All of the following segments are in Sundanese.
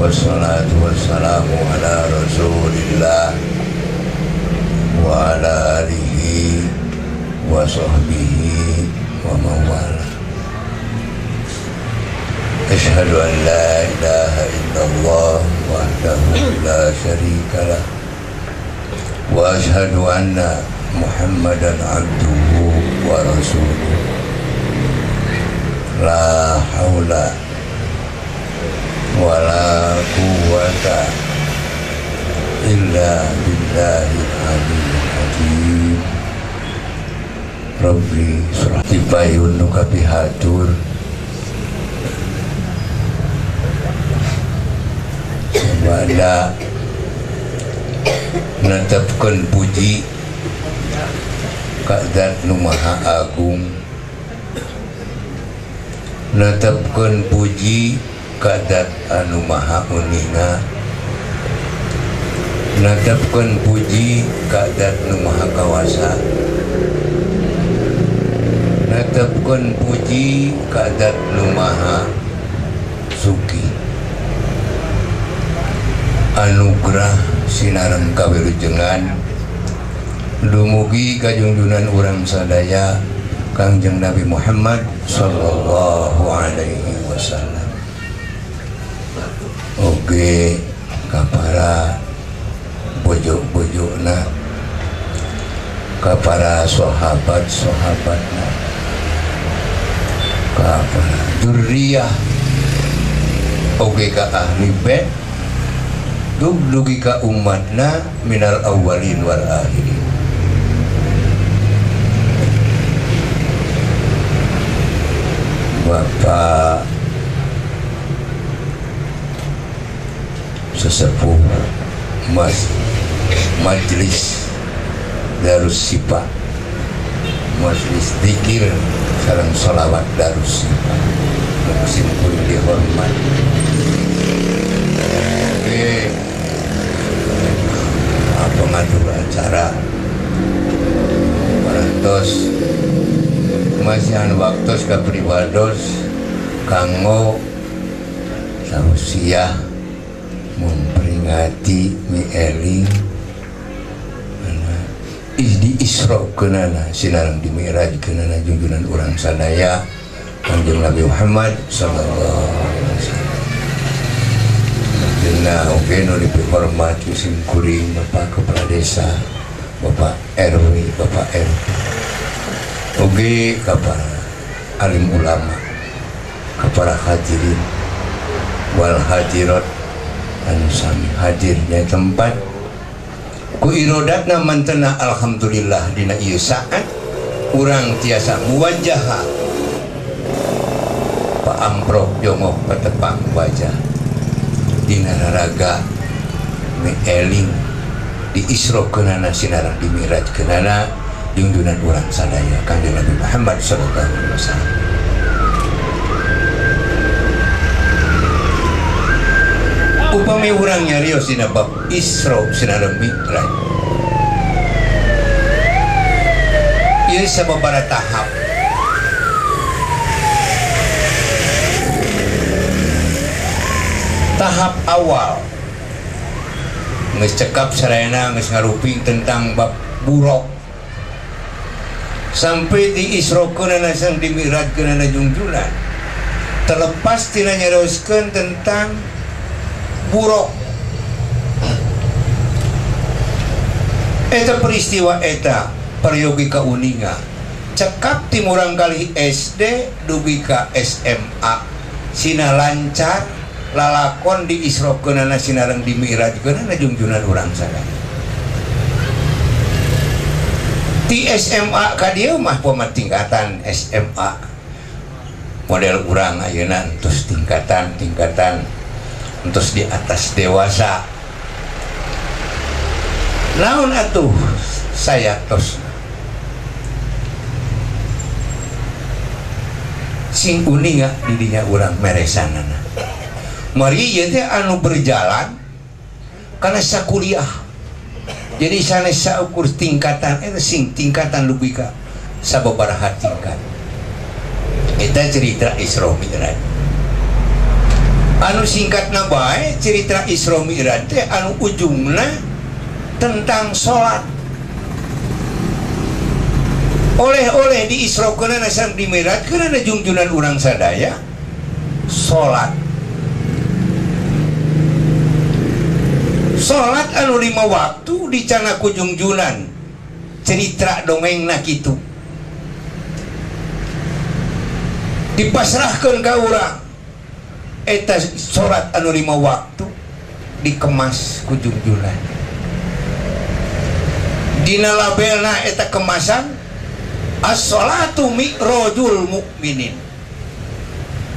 wassalatu wassalamu ala rasulillah wa ala alihi wa sahbihi wa mawala. Asyhadu an la ilaha illallah wahdahu la syarika lah wa asyhadu anna Muhammadan abduhu wa rasuluh. La haula wa la quwwata illa billahil aliyyil azim. Rabbi surah tipayun nu kapihatur wada netepkeun puji ka Zat nu Maha Agung, netepkeun puji ka Zat anu Maha Uninga, netepkeun puji ka Zat nu Maha Kawasa, netepkeun puji ka Zat nu Maha Suki. Anugerah sinaran kawilujengan dumugi ka junjunan urang sadaya Kangjeng Nabi Muhammad sallallahu alaihi wasallam. Oge ka para bojo-bojona, ka para sahabat-sahabatna, ka para dzurriyyah, oge ka ahli bait, dugi ka umatna minal awwalin wal akhirin. Bapak sesepuh majelis Darus Sipa, majelis dzikir sareng sholawat Darus Sipa, musim kuring dihormat. Pengatur acara parantos masihan waktos ka pribados kanggo sausiah memperingati mieling di Isra keunana sinareng di Mi'raj keunana junjunan urang sadaya Kanjeng Nabi Muhammad sallallahu alaihi wasallam. Dina oge nu dihormat kusim kuring Bapak Kepala Desa, Bapak RW, Bapak RT, oge ka para alim ulama, ka para hadirin wal hadirat anu sami hadirnya tempat ku irodatna mantena. Alhamdulillah dina ieu saat urang tiasa muwajaha Pak Amprok Jongoh patepang wajah dina raraga mieling di Isra keunana sinareng di Mi'raj keunana junjunan urang sadaya Kanjeng Nabi Muhammad sallallahu alaihi wasallam. Upami urang nyarios dina bab Isra sinareng Mi'raj, ieu sababaraha tahap. Tahap awal geus cekap sarayana geus ngaruping tentang bab buruk sampai di Isra keunana sang di Mi'raj keunana junjunan terlepas tina nyarioskeun tentang buruk. Eta peristiwa eta peryogi ka uninga cekap ti murang kali SD dugi ka SMA sina lancar lalakon di Isra keunana sinareng di Mi'raj keunana junjunan urang sadaya. Di SMA ka dieu mah tingkatan SMA model urang ayeuna entus tingkatan entus di atas dewasa. Naon atuh saya tos sing uninga didinya urang meresanana. Mari ieu teh anu berjalan kana sakuliah. Jadi sanes saukur tingkatan eta sing tingkatan leuwih ka sababaraha tingkat. Eta cerita Isra Mi'raj. anu singkatna bae cerita Isra Mi'raj teh anu ujungna tentang sholat. Oleh-oleh di Isra keunana sang di Mi'raj keunana junjunan urang sadaya sholat. Sholat anu 5 waktu dicana ku junjunan cerita dongengna kitu dipasrahkeun ka urang eta sholat anu 5 waktu dikemas ku junjunan dina labelna eta kemasan as-sholatu mi'rajul mukminin.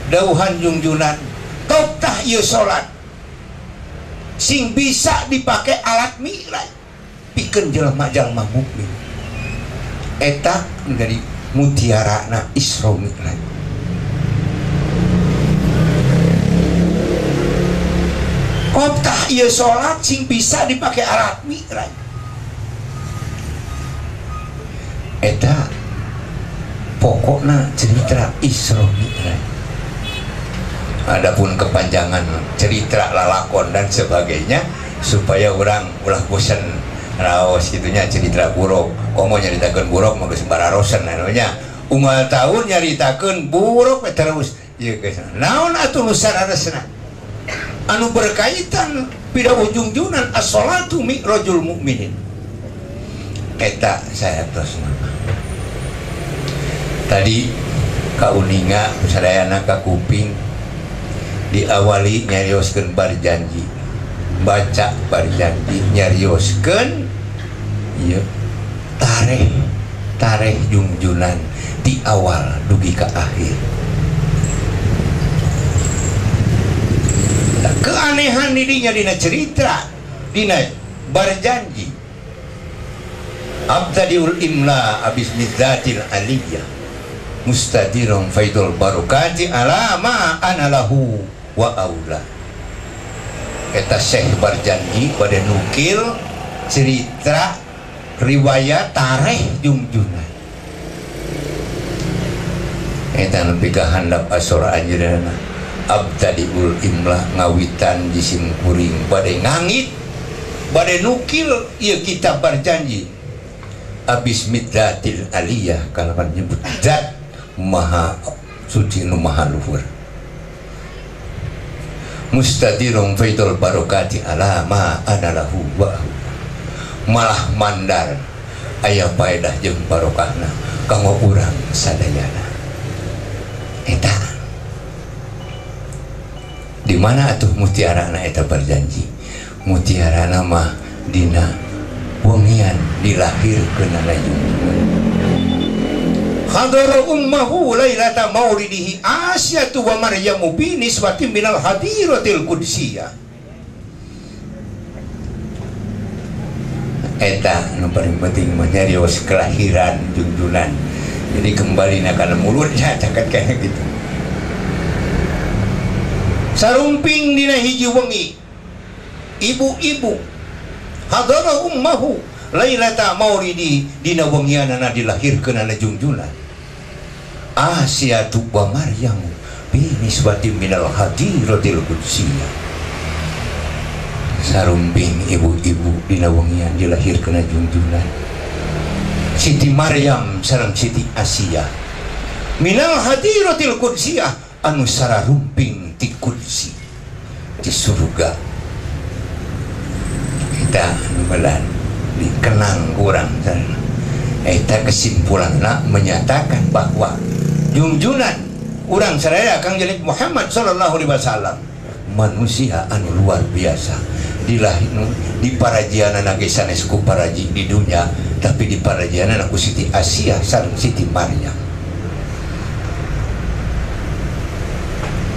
Dauhan junjunan tah ieu sholat sing bisa dipakai alat mi'raj pikeun jelema-jelema mukmin. Eta dari mutiarana Isra Mi'raj. Tah ieu sholat sing bisa dipakai alat mi'raj. Eta pokokna cerita Isra Mi'raj. Adapun kepanjangan cerita lalakon dan sebagainya supaya orang ulah bosan raos itunya cerita buruk. Komo nyaritakeun buruk mah geus bararosen anu nya. Unggal tahun nyaritakeun buruk terus. Ieu geus. Naon atuh nu sararesna? Anu berkaitan pida ujung-jungan as-sholatu mi'rajul mukminin. Eta saya terus tadi kauninga sadayana ka kuping diawali nyarioskeun barjanji, baca barjanji nyarioskeun ieu tareh junjunan di awal dugi ka akhir. Keanehan didinya dina cerita dina barjanji abtadiul imla abis midzatil aliyah mustadirun faidul barokati ala ma anallahu wa aula. Eta Syekh Barjanji pada nukil cerita riwayat tareh junjunan. Eta nepi ka handap asora anjeunna abtadiul imla ngawitan jisim kuring bade ngangit bade nukil ieu kitab Barjanji abis midzatil aliyah kalawan nyebut zat maha suci nu maha luhur mustadirun faidul barokati ala ma anallahu wa malah mandar aya faedah jeung barokahna kanggo urang sadayana. Eta di mana atuh mutiarana eta Barjanji? Mutiarana mah dina wengian dilahirkeun na junjungan. Hadara ummahu lailata maulidihi Asyatu wa Maryamu bi niswatin minal hadiratil qudsiyah. Eta nu paling penting mah nyarios kelahiran junjunan. Jadi kembali kana mulutnya caket kayak gitu. Sarumping dina hiji wengi ibu-ibu hadara ummahu lailata maulidi dina wengianana dilahirkeun ana junjunan Asyatu wa Maryamu bi nisbatin minal hadiratil qudsiyah. Sarumping ibu-ibu dina wengian dilahirkeun ana junjunan Siti Maryam sareng Siti Asia minal hadiratil qudsiyah anu sararumping ti kursi di surga. Kita numelan dikenang kurang sana. Eta kesimpulanna menyatakan bahwa junjunan urang sadaya Kang Jalid Muhammad sallallahu alaihi wasallam manusia anu luar biasa di parajianana ge sanes ku paraji di dunia tapi di parajianana ku Siti Asia sareng Siti Maryam.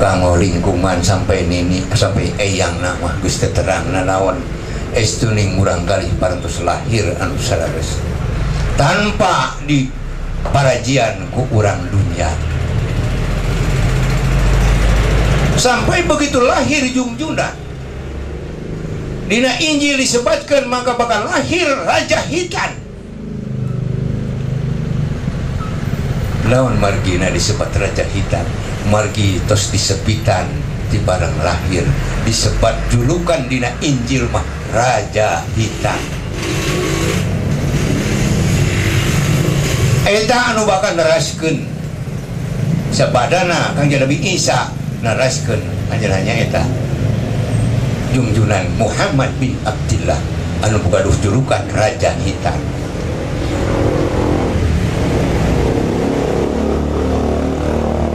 Kanggo lingkungan sampai nini sampai eyang nama geus teu terangna naon estuning urang galih parantos lahir anu sarares tanpa di parajian ku urang dunia sampai begitu lahir jungjuna dina Injil disebutkan maka bakal lahir Raja Hitan. Lawan margina disebut Raja Hitan margi tos disepitan ti barang lahir disebat julukan dina Injil mah Raja Hitam. Eta anu bakal neraskeun sabadana Kangjeng Nabi Isa neraskeun anjeunna eta junjunan Muhammad bin Abdillah anu boga julukan Raja Hitam.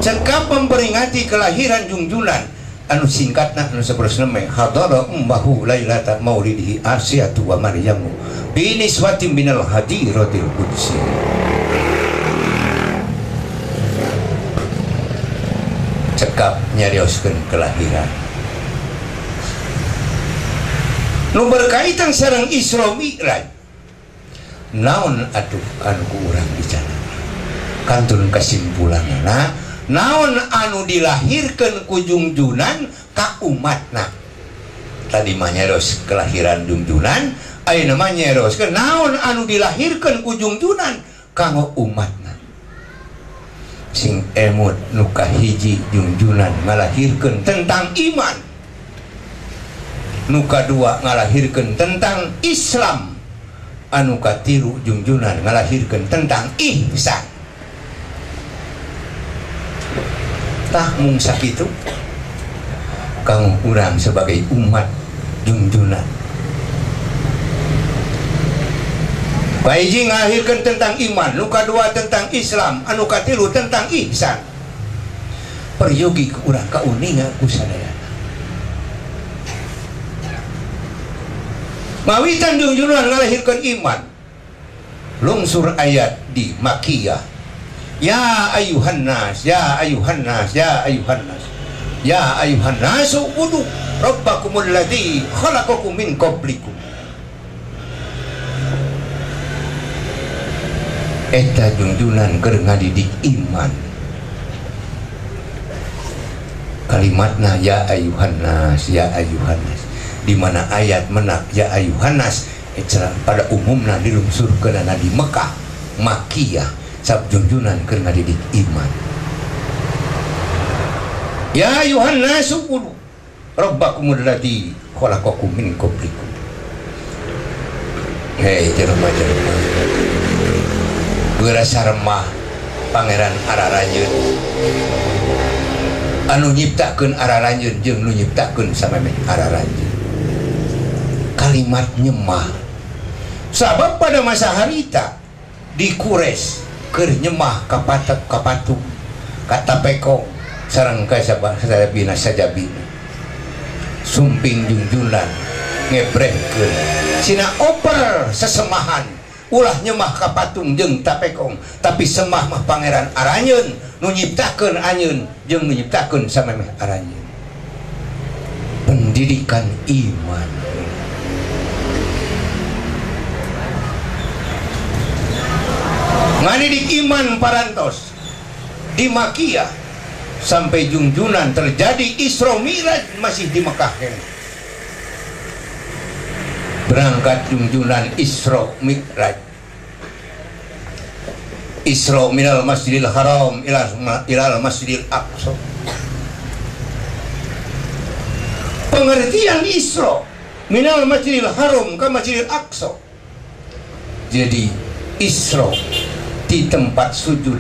Cekap memperingati kelahiran junjunan anu singkatna anu saperosna meh hadara umbahu lailata maulidihi Asyatu wa Maryamu biniswatin minal hadiratil qudsi. Cekap nyarioskeun kelahiran nu berkaitan sareng Isra Mi'raj. Naon atuh anu ku urang bicara kantun kesimpulanna naon anu dilahirkan ku junjunan ka umatna. Tadi mah nyeros kelahiran junjunan, ayeuna mah nyeroskeun naon anu dilahirkan ku junjunan kanggo umatna. Sing emut nu kahiji junjunan ngalahirkeun tentang iman, nu kadua ngalahirkeun tentang Islam, anu katilu junjunan ngalahirkeun tentang ihsan. Tah mung sakitu kang urang sebagai umat junjunan kahiji ngalahirkeun tentang iman, nu kadua tentang Islam, anu katilu tentang ihsan. Peryogi ke urang kauningan ku sadayana mawitan junjunan ngalahirkeun iman lungsur ayat di Makkiyah. Ya ayuhan nas, ya ayuhan nas, ya ayuhan nas, ya ayuhan nasu udu rabbakumul ladzi khalaqakum min qablikum. Eta junjunan keur ngadidik iman. Kalimatna ya ayuhan nas, ya ayuhan nas, di mana ayat menak ya ayuhan nas pada umumna dilungsurkeun di Mekah Makkiyah. Sab junjunan keur ngadidik iman. Ya ayuhan nasu qulu rabbakumul ladzi khalaqakum min qablikum. Hei jelema-jelema beurasa remah Pangeran Araranjeun anu nyiptakeun Araranjeun jeung nu nyiptakeun samemeh Araranjeun. Kalimat nyemah sabab pada masa harita di Quraisy keur nyemah ka patung ka tapekong sareng ka sajabina sajabina sumping junjunan ngebrehkeun sina oper sesemahan ulah nyemah ka patung jeung tapekong tapi semah mah Pangeran Aranjeun nu nyiptakeun anjeun jeung nu nyiptakeun samemeh Aranjeun. Pendidikan iman ngadidik iman parantos di Makkiyah sampai junjunan terjadi Isra Mi'raj masih di Mekah. Berangkat junjunan Isra Mi'raj, Isra minal Masjidil Haram ilal Masjidil Aqsa. Pengertian Isra minal Masjidil Haram ke Masjidil Aqsa, jadi Isra di tempat sujud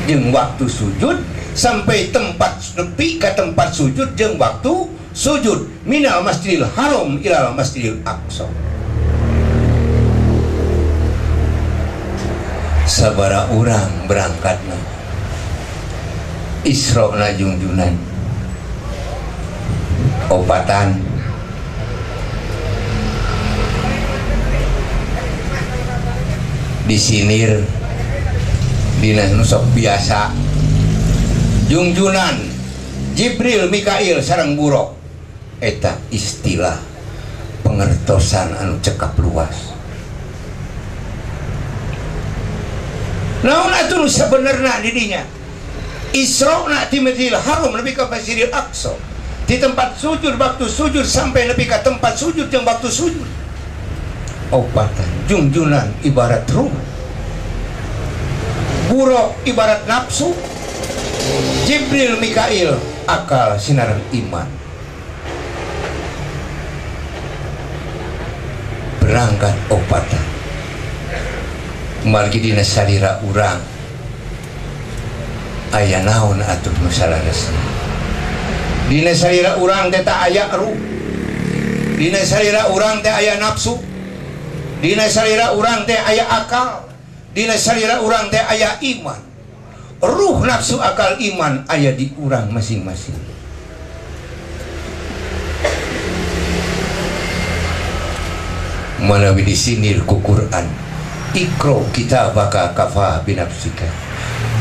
jeung waktu sujud sampai tempat nepi ke tempat sujud jeung waktu sujud minal Masjidil Haram ilal Masjidil Aqsa. Sabara urang berangkatna Isra na junjunan opatan disinir dina nu sok biasa junjunan Jibril Mikail sareng buruk eta istilah pengertosan anu cekap luas. Naon atuh sabenerna di dinya Isra na ti Masjidil Haram nepi ka Masjidil Aqsa, di tempat sujud waktu sujud sampai nepi ka tempat sujud jeung waktu sujud. Opatan junjunan ibarat ruh, buruk ibarat nafsu, Jibril Mikail akal sinareng iman berangkat opatan margi dina salira urang aya naon atuh nu salaresna dina salira urang teh tak aya ruh dina salira urang teh aya nafsu dina salira urang teh aya akal dina salira urang teh aya iman ruh nafsu akal iman aya di urang masing-masing manawi disinir ku Quran ikro kitabaka kafa binafsika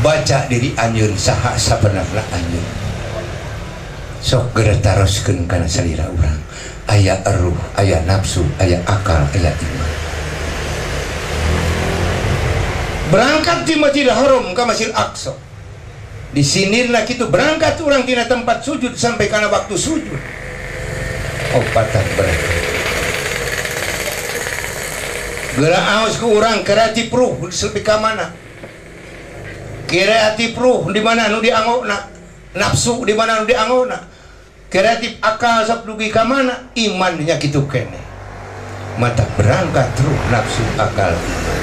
baca diri anjeun saha sabenerna anjeun sok geura taroskeun kana salira urang aya ruh aya nafsu aya akal aya iman berangkat di Masjidil Haram ke Masjidil Aqsa disinirna kitu berangkat urang tina tempat sujud sampai kana waktu sujud opatan berangkat geura aos ku urang kreatif ruh sepi ka mana kreatif ruh di mana nu dianggona nafsu di mana nu dianggona kreatif akal sok dugi ka mana imannya kitu kene mata berangkat ruh nafsu akal iman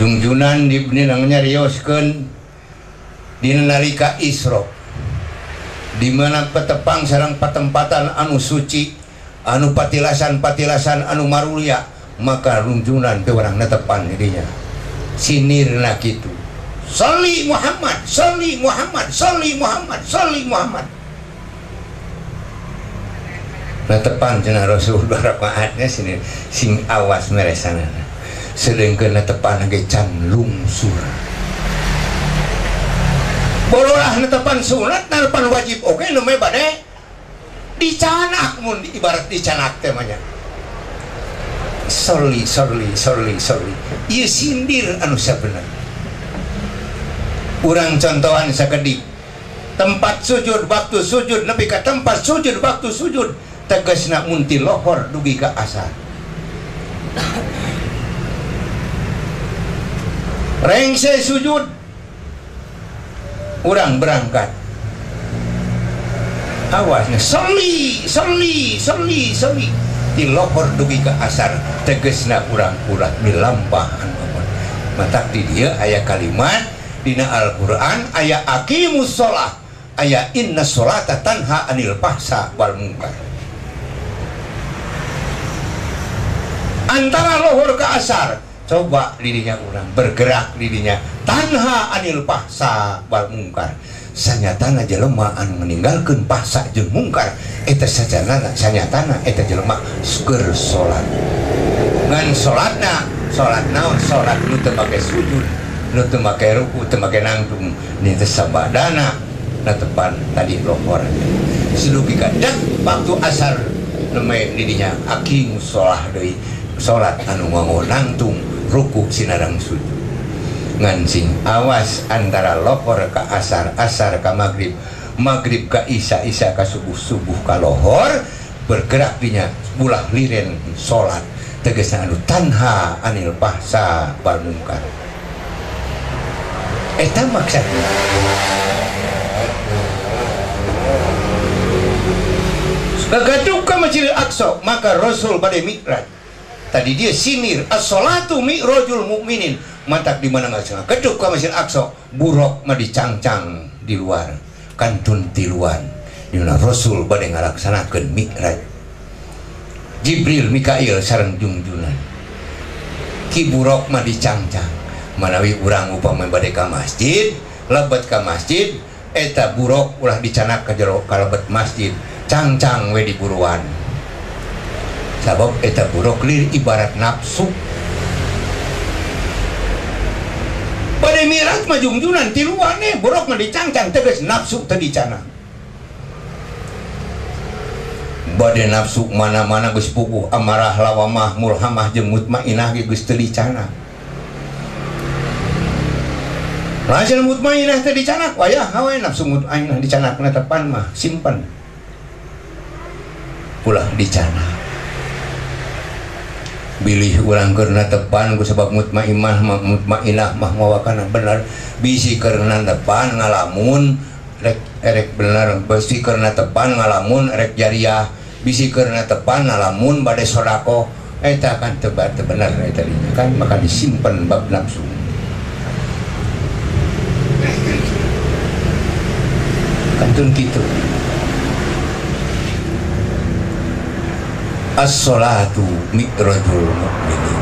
jungjunan dibni namanya rioskeun dina nalika Isra di mana petepang sareng patempatan anu suci anu patilasan-patilasan anu marulia maka runjunan teh urang netepan dirinya sinirna kitu Sholli Muhammad Sholli Muhammad Sholli Muhammad Sholli Muhammad netepan cenah Rasul 2 rakaatnya sing awas meresanana sedengkeun netepan ge can lungsur bololah netepan sunat netepan wajib oke nu mah bade dicanak mun ibarat dicanak teh mah nya Sholli ieu sindir anu sabener urang contohan sakedik tempat sujud waktu sujud nepi ka tempat sujud waktu sujud tegasna munti lohor dugi ka asar rengse sujud urang berangkat awasnya Sholli di lohor dugi ke asar tegesna urang ulah milampahan mata di dia aya kalimat dina Al-Quran aya aqimus sholah aya inna sholata tanha anil fahsya wal munkar antara lohor ke asar coba dirinya urang bergerak dirinya tanha anil fahsya wal munkar sanyatana jelema anu meninggalkeun fahsya jeung mungkar eta sajanana sanyatana eta jelema keur salat ngan salatna salat naon salat nu teu make sujud nu teu make ruku teu make nangtung ni teh sabadana natepan tadi lohor silugi kadak waktu asar nemeh dirinya aqimus sholah deui salat anu nganggo nangtung ruku sinarang sujud ngan sing awas antara lohor ka asar asar ka maghrib maghrib ka isya isya ka subuh subuh ka lohor bergerak dinya bulah liren salat tegasna anu tanha anil fahsya wal munkar eta maksudna gaduh ka Masjidil Aqsa maka Rasul bade mi'raj tadi dia sinir as-sholatu mi'rajul mukminin mantak di mana nggak sengaja keduk ka Masjidil Aqsa buruk mah dicangcang di luar kantun tiluan dina Rasul bade ngalaksanakeun mi'raj Jibril Mikail sareng jungjunan ki buruk mah dicangcang manawi urang upama bade ka masjid lebet ka masjid eta buruk ulah dicanak ka jero kalebet masjid cangcang we di buruan sabab eta buruk lir ibarat nafsu pada mi'raj mah jungjunan tiluan buruk mah dicangcang tegas nafsu teu dicanak bade nafsu mana-mana geus puguh amarah lawamah mulhamah jeung mutmainah ge geus teu dicanak lajen mutmainah teu dicanak wayah hawe nafsu mutmainah dicanak netepan mah simpen ulah dicanak bilih urang karena tepan ku sebab mutmainah mah mawakana bener bisi karena tepan ngalamun rek bener bisi karena tepan ngalamun rek jariah bisi karena tepan ngalamun bade sodako eta kan tebat bener eta kan maka disimpan bab nafsu kantun kitu as-sholatu mi'rajul mu'minin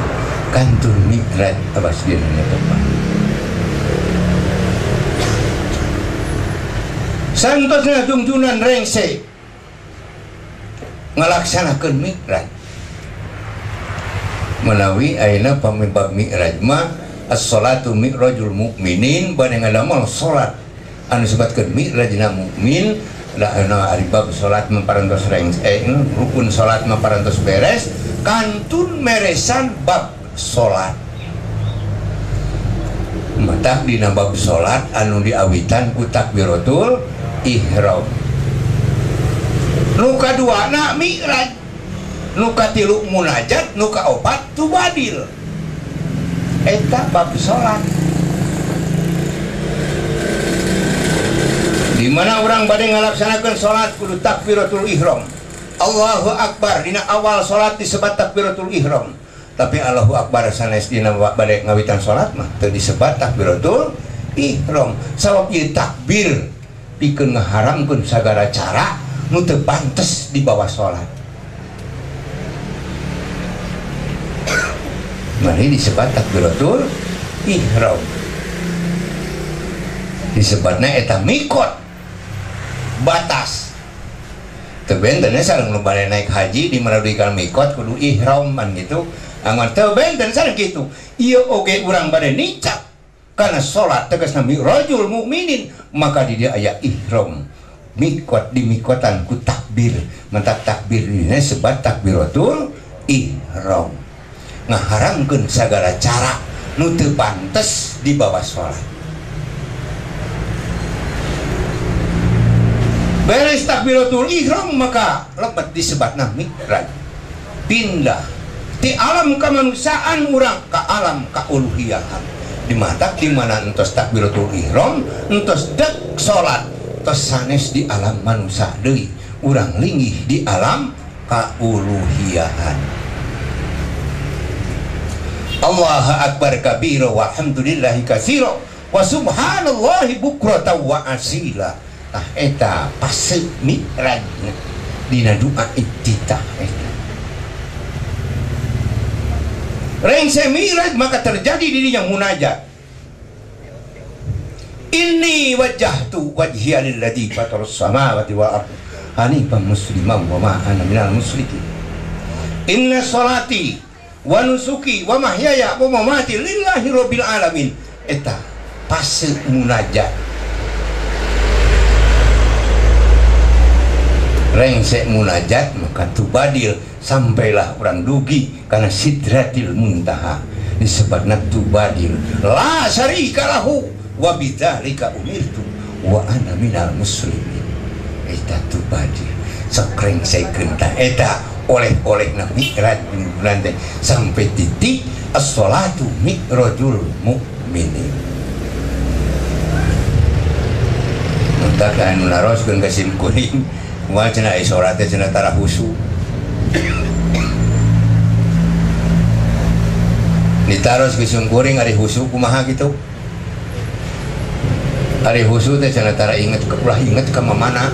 kantun mi'raj abas dina tepan santosna tungtunan rengse ngalaksanakeun mi'raj menawi ayeuna pamibab mi'raj mah as-sholatu mi'rajul mu'minin bade ngadamal salat anu sebatkeun mi'rajna mukmin da ari bab salat maparantos rukun salat maparantos beres kantun meresan bab salat mata dina bab salat anu diawitan ku takbiratul ihram nu kaduana mi'raj nu katilu munajat nu kaopat tubadil eta bab salat di mana orang bade ngalaksanakeun salat kudu takbiratul ihram Allahu akbar dina awal salat disebat takbiratul ihram tapi Allahu akbar sanes dina bade ngawitan salat mah teu disebat takbiratul ihram sabab ieu takbir pikeun ngaharamkeun sagala cara nu teu pantes di bawah salat mari disebat takbiratul ihram disebutna eta mikot batas tebenten sareng nu bade naik haji di maraduikan mikot kudu ihram man gitu anggon tebenten sareng kitu ieu oge urang bade nicap kana salat tegasna mi'rajul mukminin maka di dia aya ihram mikot di mikotan ku takbir mantap takbir dina sebat takbiratul ihram ngaharamkeun sagala cara nu teu pantes di bawah salat beres takbiratul ihram maka lebat disebatna mi'raj pindah ti alam kemanusiaan urang ka alam kauluhiyahan di mata di mana entos takbiratul ihram entos dek salat tos sanes di alam manusia deui urang linggih di alam kauluhiyahan Allahu akbar kabira walhamdulillahi katsira wa subhanallahi bukratan wa asila tah eta paseu mi'raj dina doa iftitah eta rengse mi'raj maka terjadi di dinya munajat inni wajjahtu wajhiya lilladzi fatarus samawati wal ardh hanifan musliman wa ma ana minal musyrikin inna sholati wa nusuki wa mahyaya wa mamati lillahi rabbil alamin eta paseu munajat rengsek munajat maka tubadil sampailah orang dugi karena sidratil muntaha disebutna tubadil la syarika lahu wa bidzalika umirtu wa ana minal muslimin eta tubadil sakrengsekeun ta eta oleh-olehna mi'raj bulan teh sampai titik as-sholatu mi'rajul mukminin entah kan naroskeun ka sim kuning wa cenah sholat teh cenah tara husu ditaros ke sungkuring ari husu kumaha gitu ari husu teh cenah tara inget ulah inget ka mamana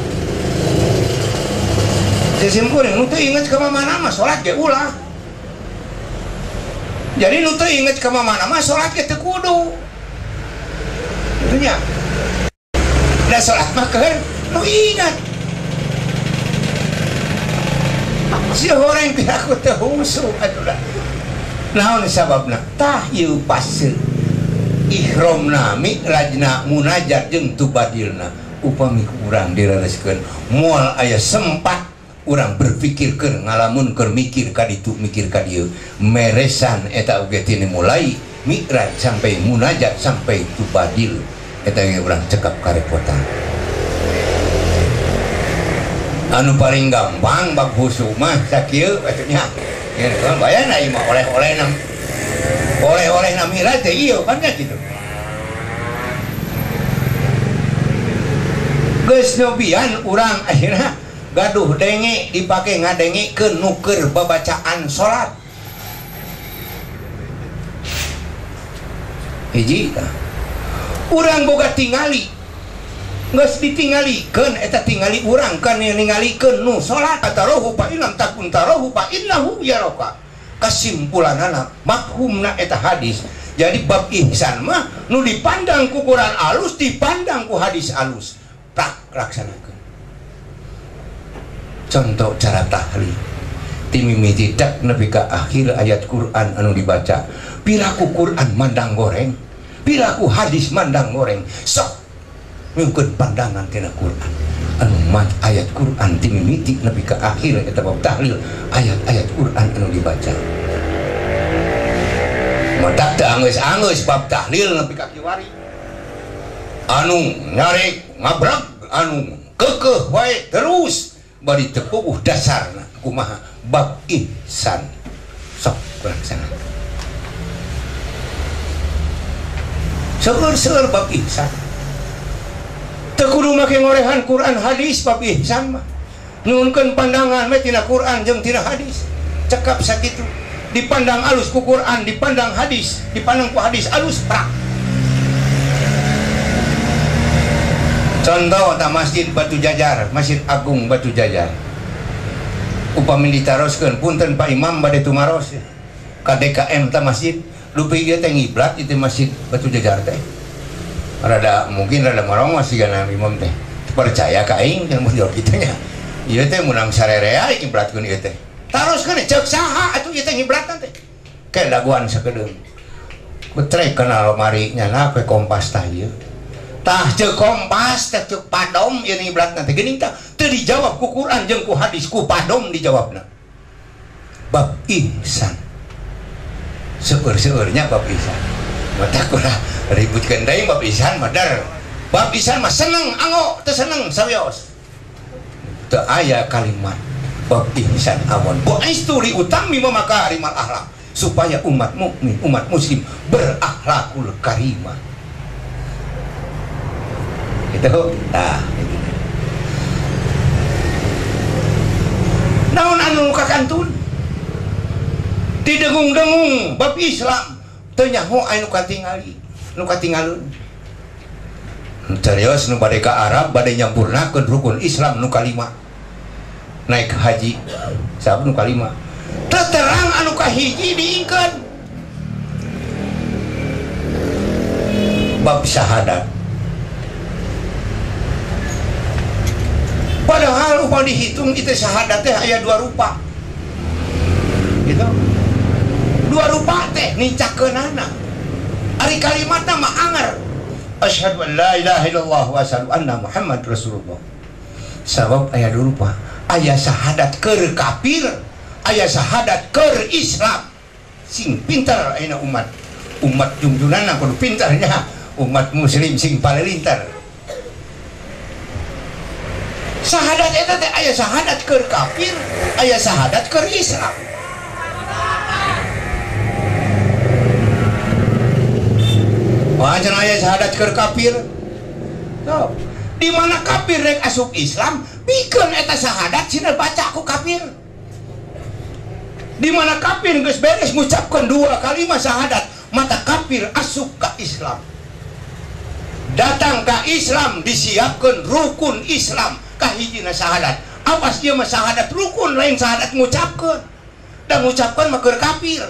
teh sungkuring nu teu inget ka mamana mah sholat ge ulah jadi nu teu inget ka mamana mah sholat ge teu kudu itu nya da sholat mah keur nu ingat si orang tidak aku terhusu atulah naon sababna tah ieu paseu ihramna mi'rajna munajat jeung tubadilna upami urang direreskeun moal aya sempat urang berpikir keur ngalamun keur mikir ka ditu mikir ka dieu meresan eta oge tinu mulai mi'raj sampai munajat sampai tubadil eta ge urang cekap karepotan anu paling gampang bab husu mah sakieu atunya ya kan bayana ieu mah oleh-oleh namira teh ieu kan gitu. Geus nyobian urang akhirna gaduh denge dipake ngadengikeun nuker babacaan salat. Hiji urang boga tingali geus ditinggalikeun eta tingali urang kan ningalikeun nu salat atarohu fa illam takun tarohu fa innahu yaraka. Kasimpulanana mafhumna eta hadis. Jadi bab ihsan mah nu dipandang ku Quran alus dipandang ku hadis alus. Tak laksanakan. Contoh cara tahlil timimiti tak nepi ka akhir ayat Quran anu dibaca piraku Quran mandang goreng piraku hadis mandang goreng sok mungkin pandangan tina Quran anu mat ayat Quran timimiti nepi ka akhir eta bab tahlil ayat-ayat Quran anu dibaca matak teu angeus-angeus bab tahlil nepi ka kiwari anu nyarek ngabrag anu keukeuh wae terus bari teu puguh dasarna kumaha bab ihsan sok laksana seueur-seueur bab ihsan teu kudu make ngorehan Quran hadis bab ihsan mah nuhunkeun pandangan we tina Quran jeung tina hadis cekap sakitu dipandang alus ku Quran dipandang hadis dipandang ku hadis alus prak. Contoh ta Masjid Batu Jajar, Masjid Agung Batu Jajar. Upami ditaroskeun punten Pak Imam bade tumaros ka DKM ta masjid, lupi ieu teh ngiblat itu Masjid Batu Jajar teh. Mungkin rada marongos sigana imam teh. Percaya ka aing jeung mun jawab kitu nya. Ieu teh munang sarerea ngiblatkeun ieu teh. Taroskeun ceuk saha atuh ieu teh ngiblatna teh. Ke daguan sakedeung. Betrek kana lemari nyana ke Kompas tah ieu. Tah ceuk Kompas teh ceuk padom ieu ngiblatna teh geuning tah teu dijawab ku Quran jeung ku hadis ku padom dijawabna. Bab ihsan. Seueur-seueurnya bab ihsan. Mata kulah ributkeun deui bab ihsan mah dar. Bab ihsan mah seneng anggo teu seneng sawios. Teu aya kalimat bab ihsan awon. Bu'istu li utammima makarimal akhlak supaya umat mukmin, umat muslim berakhlakul karimah. Itu tah itu. Naon anu kakantun didengung-dengung bab Islam teu nyaho anu katingali nu katinggalun carios nu bade ka Arab bade nyampurnakeun rukun Islam nu kalima naik haji sabab nu kalima teu terang anu kahiji diingkeun bab syahadat. Padahal upah dihitung itu syahadat teh aya dua rupa. Gitu. Dua rupa teh nicakeunana. Ari kalimatna mah anger. Asyhadu an la ilaha illallah wa asyhadu anna Muhammad Rasulullah. Sabab aya dua rupa. Aya syahadat keur kafir, aya syahadat keur Islam. Sing pintar ayeuna umat junjunanna kudu pintarnya umat muslim sing palelintar. Syahadat eta teh aya syahadat keur kafir, aya syahadat keur Islam. Wah, cenah aya syahadat keur kafir. So, di mana kafir rek asup Islam, pikeun eta syahadat cenah baca ku kafir. Di mana kafir geus beres ngucapkeun dua kalimat syahadat, mata kafir asup ka Islam. Datang ka Islam disiapkeun rukun Islam. Kahijina syahadat awas dia mah syahadat rukun lain syahadat ngucapkeun dan ngucapkeun mah keur kafir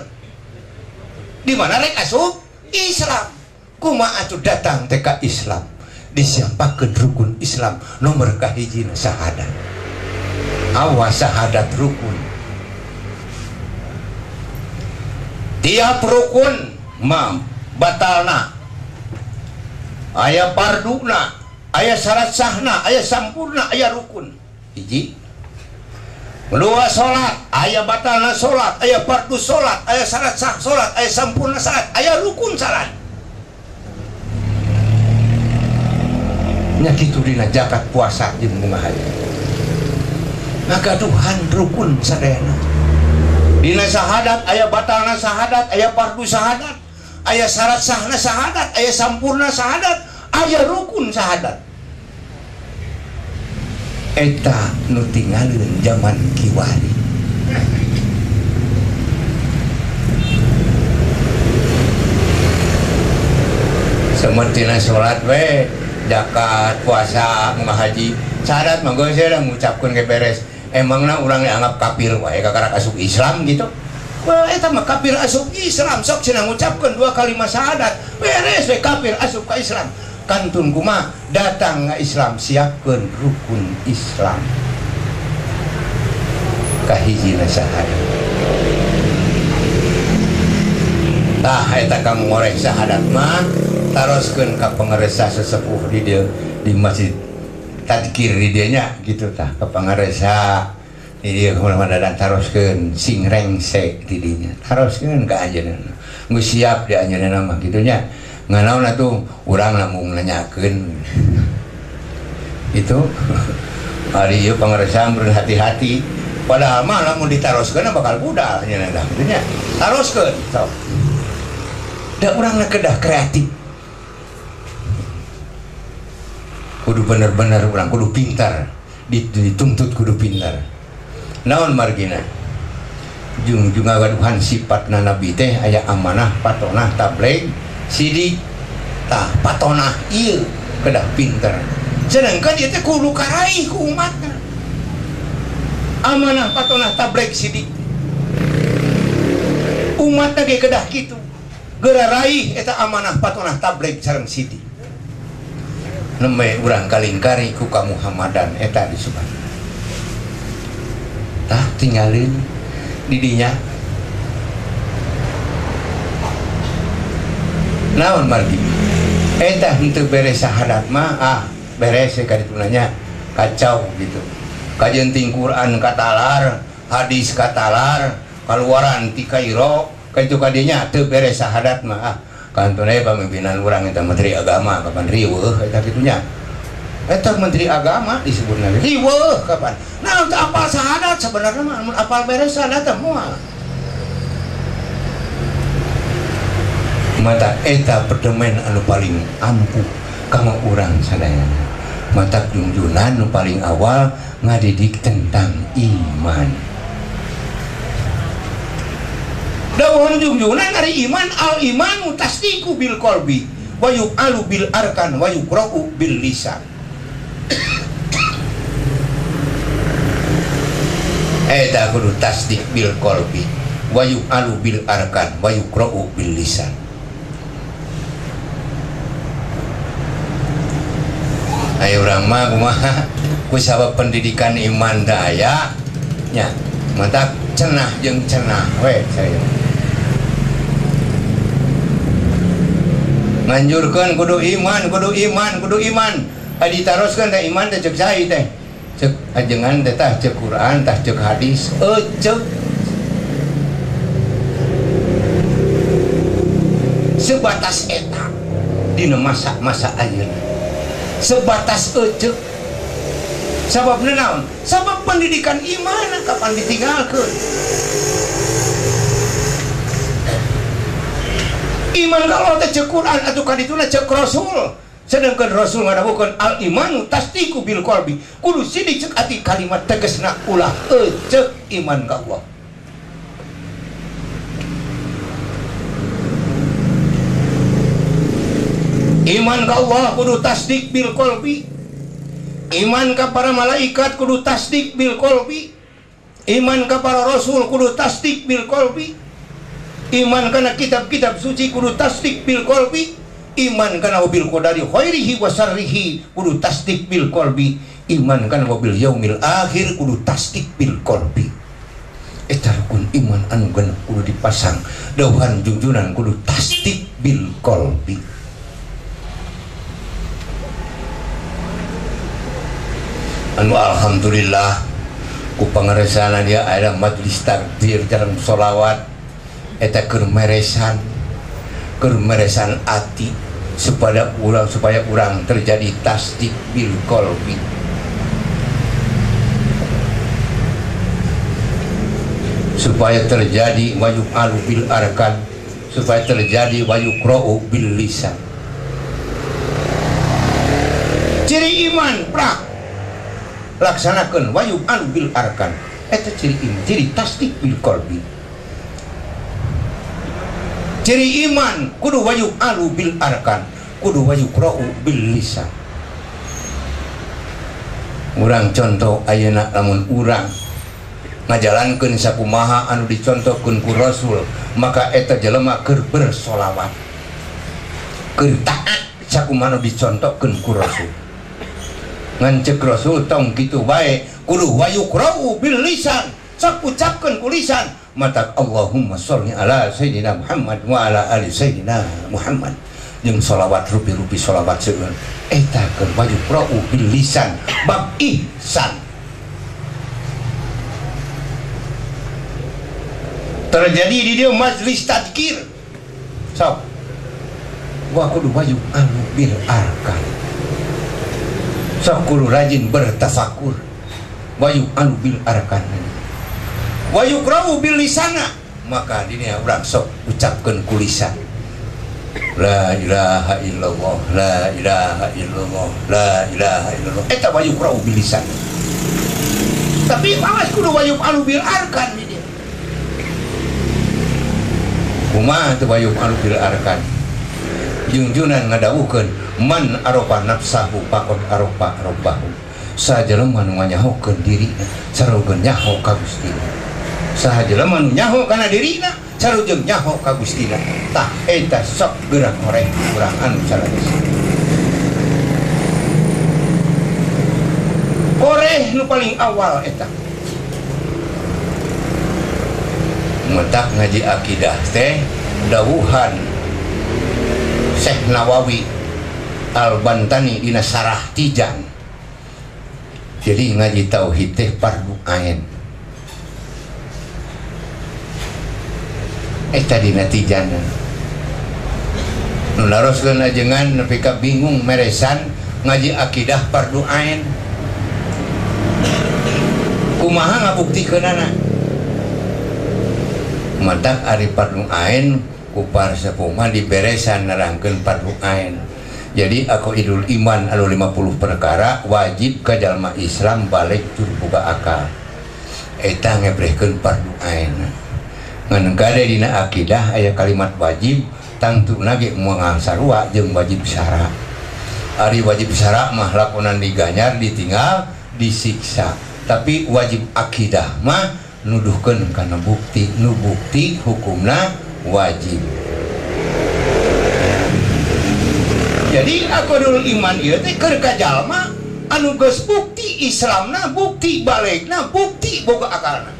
di mana rek asup Islam kumaha atuh datang teh ka Islam disiampakeun rukun Islam nomor kahijina syahadat awas syahadat rukun tiap rukun mah batalna aya parduna aya syarat sahna, aya sampurna, aya rukun. Hiji. Kedua salat, aya batalna salat, aya fardu salat, aya syarat sah salat, aya sampurna salat, aya rukun salat. Nya kitu dina zakat puasa jeung bunga haji. Ngagaduhan rukun sadayana. Dina sahadat aya batalna sahadat, aya fardu sahadat, aya syarat sahna sahadat, aya sampurna sahadat, aya rukun sahadat. Eta nu tingalieun zaman kiwari. Semertina salat we, zakat, puasa, ngahaji, syarat mah geus saya ngucapkeun ge beres. Emangna urang dianggap kafir wae kakara asup Islam gitu. Wah eta mah kafir asup Islam, sok cenah ngucapkeun dua kalimat syahadat. Beres we kafir asup ka Islam. Kantun kumaha datang ka Islam siapkeun rukun Islam. Kahijina syahadat. Tah eta kamu ngorek syahadat mah taroskeun ka pangaresa sesepuh di dieu di masjid tadkir di dieu nya gitu tah ka pangaresa di dieu kumaha dadan taroskeun sing rengse di dieu nya taroskeun ka anjeunna geus siap di anjeunna mah kitu nya nganaon atuh urang lamun nanyakeun itu ari ieu pangaresa meureun hati-hati padahal mah lamun ditaroskeun bakal budal anjeunna tah kitu nya taroskeun sok da urangna kedah kreatif kudu bener-bener urang kudu pintar dituntut kudu pintar naon margina jeung ngagaduhan sifatna nabi teh aya amanah patonah tabligh sidik tah patonah ieu kedah pintar sedangkan ieu teh kudu karaih ku umatna amanah patonah tabligh sidik umatna ge kedah kitu geura raih eta amanah patonah tabligh sareng sidik nembe urang kalingkari ku ka Muhammadan eta disebut tah tinggalin di dinya naon margi eta henteu beres syahadat mah beres ka ditu nanya kacau gitu kajenting Quran katalar hadis katalar kaluaran ti Kairo kaitu kadinya teu beres syahadat mah kantone pemimpinan urang eta menteri agama kapan riweuh eta kitunya eta menteri agama disebutna riweuh kapan nah teu apal syahadat sebenarnya mah mun apal beres syahadat teh moal mata eta perdemen anu paling ampuh kama urang sadayana mata junjunan anu paling awal ngadidik tentang iman dawuhan junjunan dari iman al imanu tasdiqu bil qalbi wa yu'alu bil arkan wa yuqra'u bil lisan eta kudu tasdiq bil qalbi wa yu'alu bil arkan wa yuqra'u bil lisan ayo urang mah kumaha ku sabab pendidikan iman daya nya mantap cenah jeung cenah we saya nganjurkeun kudu iman adi taroskeun teh iman teh ceuk sae teh ceuk ajengan teh tah ceuk Quran tah ceuk hadis ceuk sebatas eta dina masa-masa ayeuna sebatas ceuk sababna naon sabab pendidikan iman kapan ditinggalkeun iman kalau teh ceuk Quran atuh kadituna ceuk Rasul sedangkan Rasul ngadawukeun al imanu tasdiqu bil qalbi kudu sidik ceuk ati kalimat tegasna ulah ceuk iman ka Allah iman ka Allah kudu tasdik bil qalbi iman ka para malaikat kudu tasdik bil qalbi iman ka para rasul kudu tasdik bil qalbi iman kana kitab-kitab suci kudu tasdik bil qalbi iman kana bil qadari khairihi wa syarrihi kudu tasdik bil qalbi iman kana bil yaumil akhir kudu tasdik bil qalbi eta rukun iman anu genep kudu dipasang dawuhan junjunan kudu tasdik bil qalbi anu alhamdulillah ku pangaresana dia ada majlis takbir dalam sholawat eta keur meresan ati supaya urang terjadi tasdik bil qalbi supaya terjadi wa yuf'alu bil arkan, supaya terjadi wa yuqra'u bil lisan. Ciri iman prak laksanakeun wa yuf'alu bil arkan, eta ciri iman, ciri tasdik bil qalbi. Ciri iman kudu wa yuf'alu bil arkan, kudu wa yuqra'u bil lisan. Urang contoh ayeuna lamun urang ngajalankeun sakumaha anu dicontohkeun ku Rasul, maka eta jelema keur bersolawat, keur taat sakumaha anu dicontohkeun ku Rasul. Ngan ceuk Rasul tong kitu bae kudu wa yuqra'u bil lisan, sok ucapkeun ku lisan mata Allahumma sholli ala sayyidina Muhammad wa ala ali sayyidina Muhammad. Jeung sholawat rupi-rupi sholawat seueun eta keur wa yuqra'u bil lisan bab ihsan. Terjadi di dia majlis tadzkir sok wa kudu wa yuqra'u bil arkan, sok kudu rajin bertafakur wa yuqra'u bil arkan wa yuqra'u bil lisana, maka dinya urang sok ucapkeun ku lisan la ilaha illallah, la ilaha illallah, la ilaha illallah, eta wa yuqra'u bil lisan. Tapi awas kudu wa yuqra'u bil arkan dia. Kumaha teu wa yuqra'u bil arkan? Junjunan ngadawuhkeun man aropa nafsahu faqad aropa rabbahu. Sajelema nu nyahokeun dirina sarugeun nyaho ka Gustina. Sajelema nu nyaho kana dirina sarujeun nyaho ka Gustina. Tah eta sok gerak ngoreng urang anu salages. Koreh nu paling awal eta. Mentak ngaji akidah teh dawuhan Syekh Nawawi Al-Bantani dina Sarah Tijan. Jadi ngaji tauhid teh fardu ain. Eta dina Tijan. Nu laroskeun ajengan nepi ka bingung meresan ngaji akidah fardu ain. Kumaha ngabuktikeunana? Mantak ari fardu ain kupar sepuh mah diberesan nerangkeun fardu ain. Jadi aku idul iman anu 50 perkara wajib ka jalma Islam balik tur boga akal. Eta ngebrehkeun fardu ain. Ngan gade dina akidah aya kalimat wajib tangtuna ge moal sarua jeung wajib syara. Ari wajib syara mah lakonan diganyar ditinggal disiksa. Tapi wajib akidah mah nuduhkeun kana bukti, nu bukti hukumna wajib. Jadi aqdul iman ieu teh keur ka jalma anu geus bukti Islamna, bukti balegna, bukti boga akalna.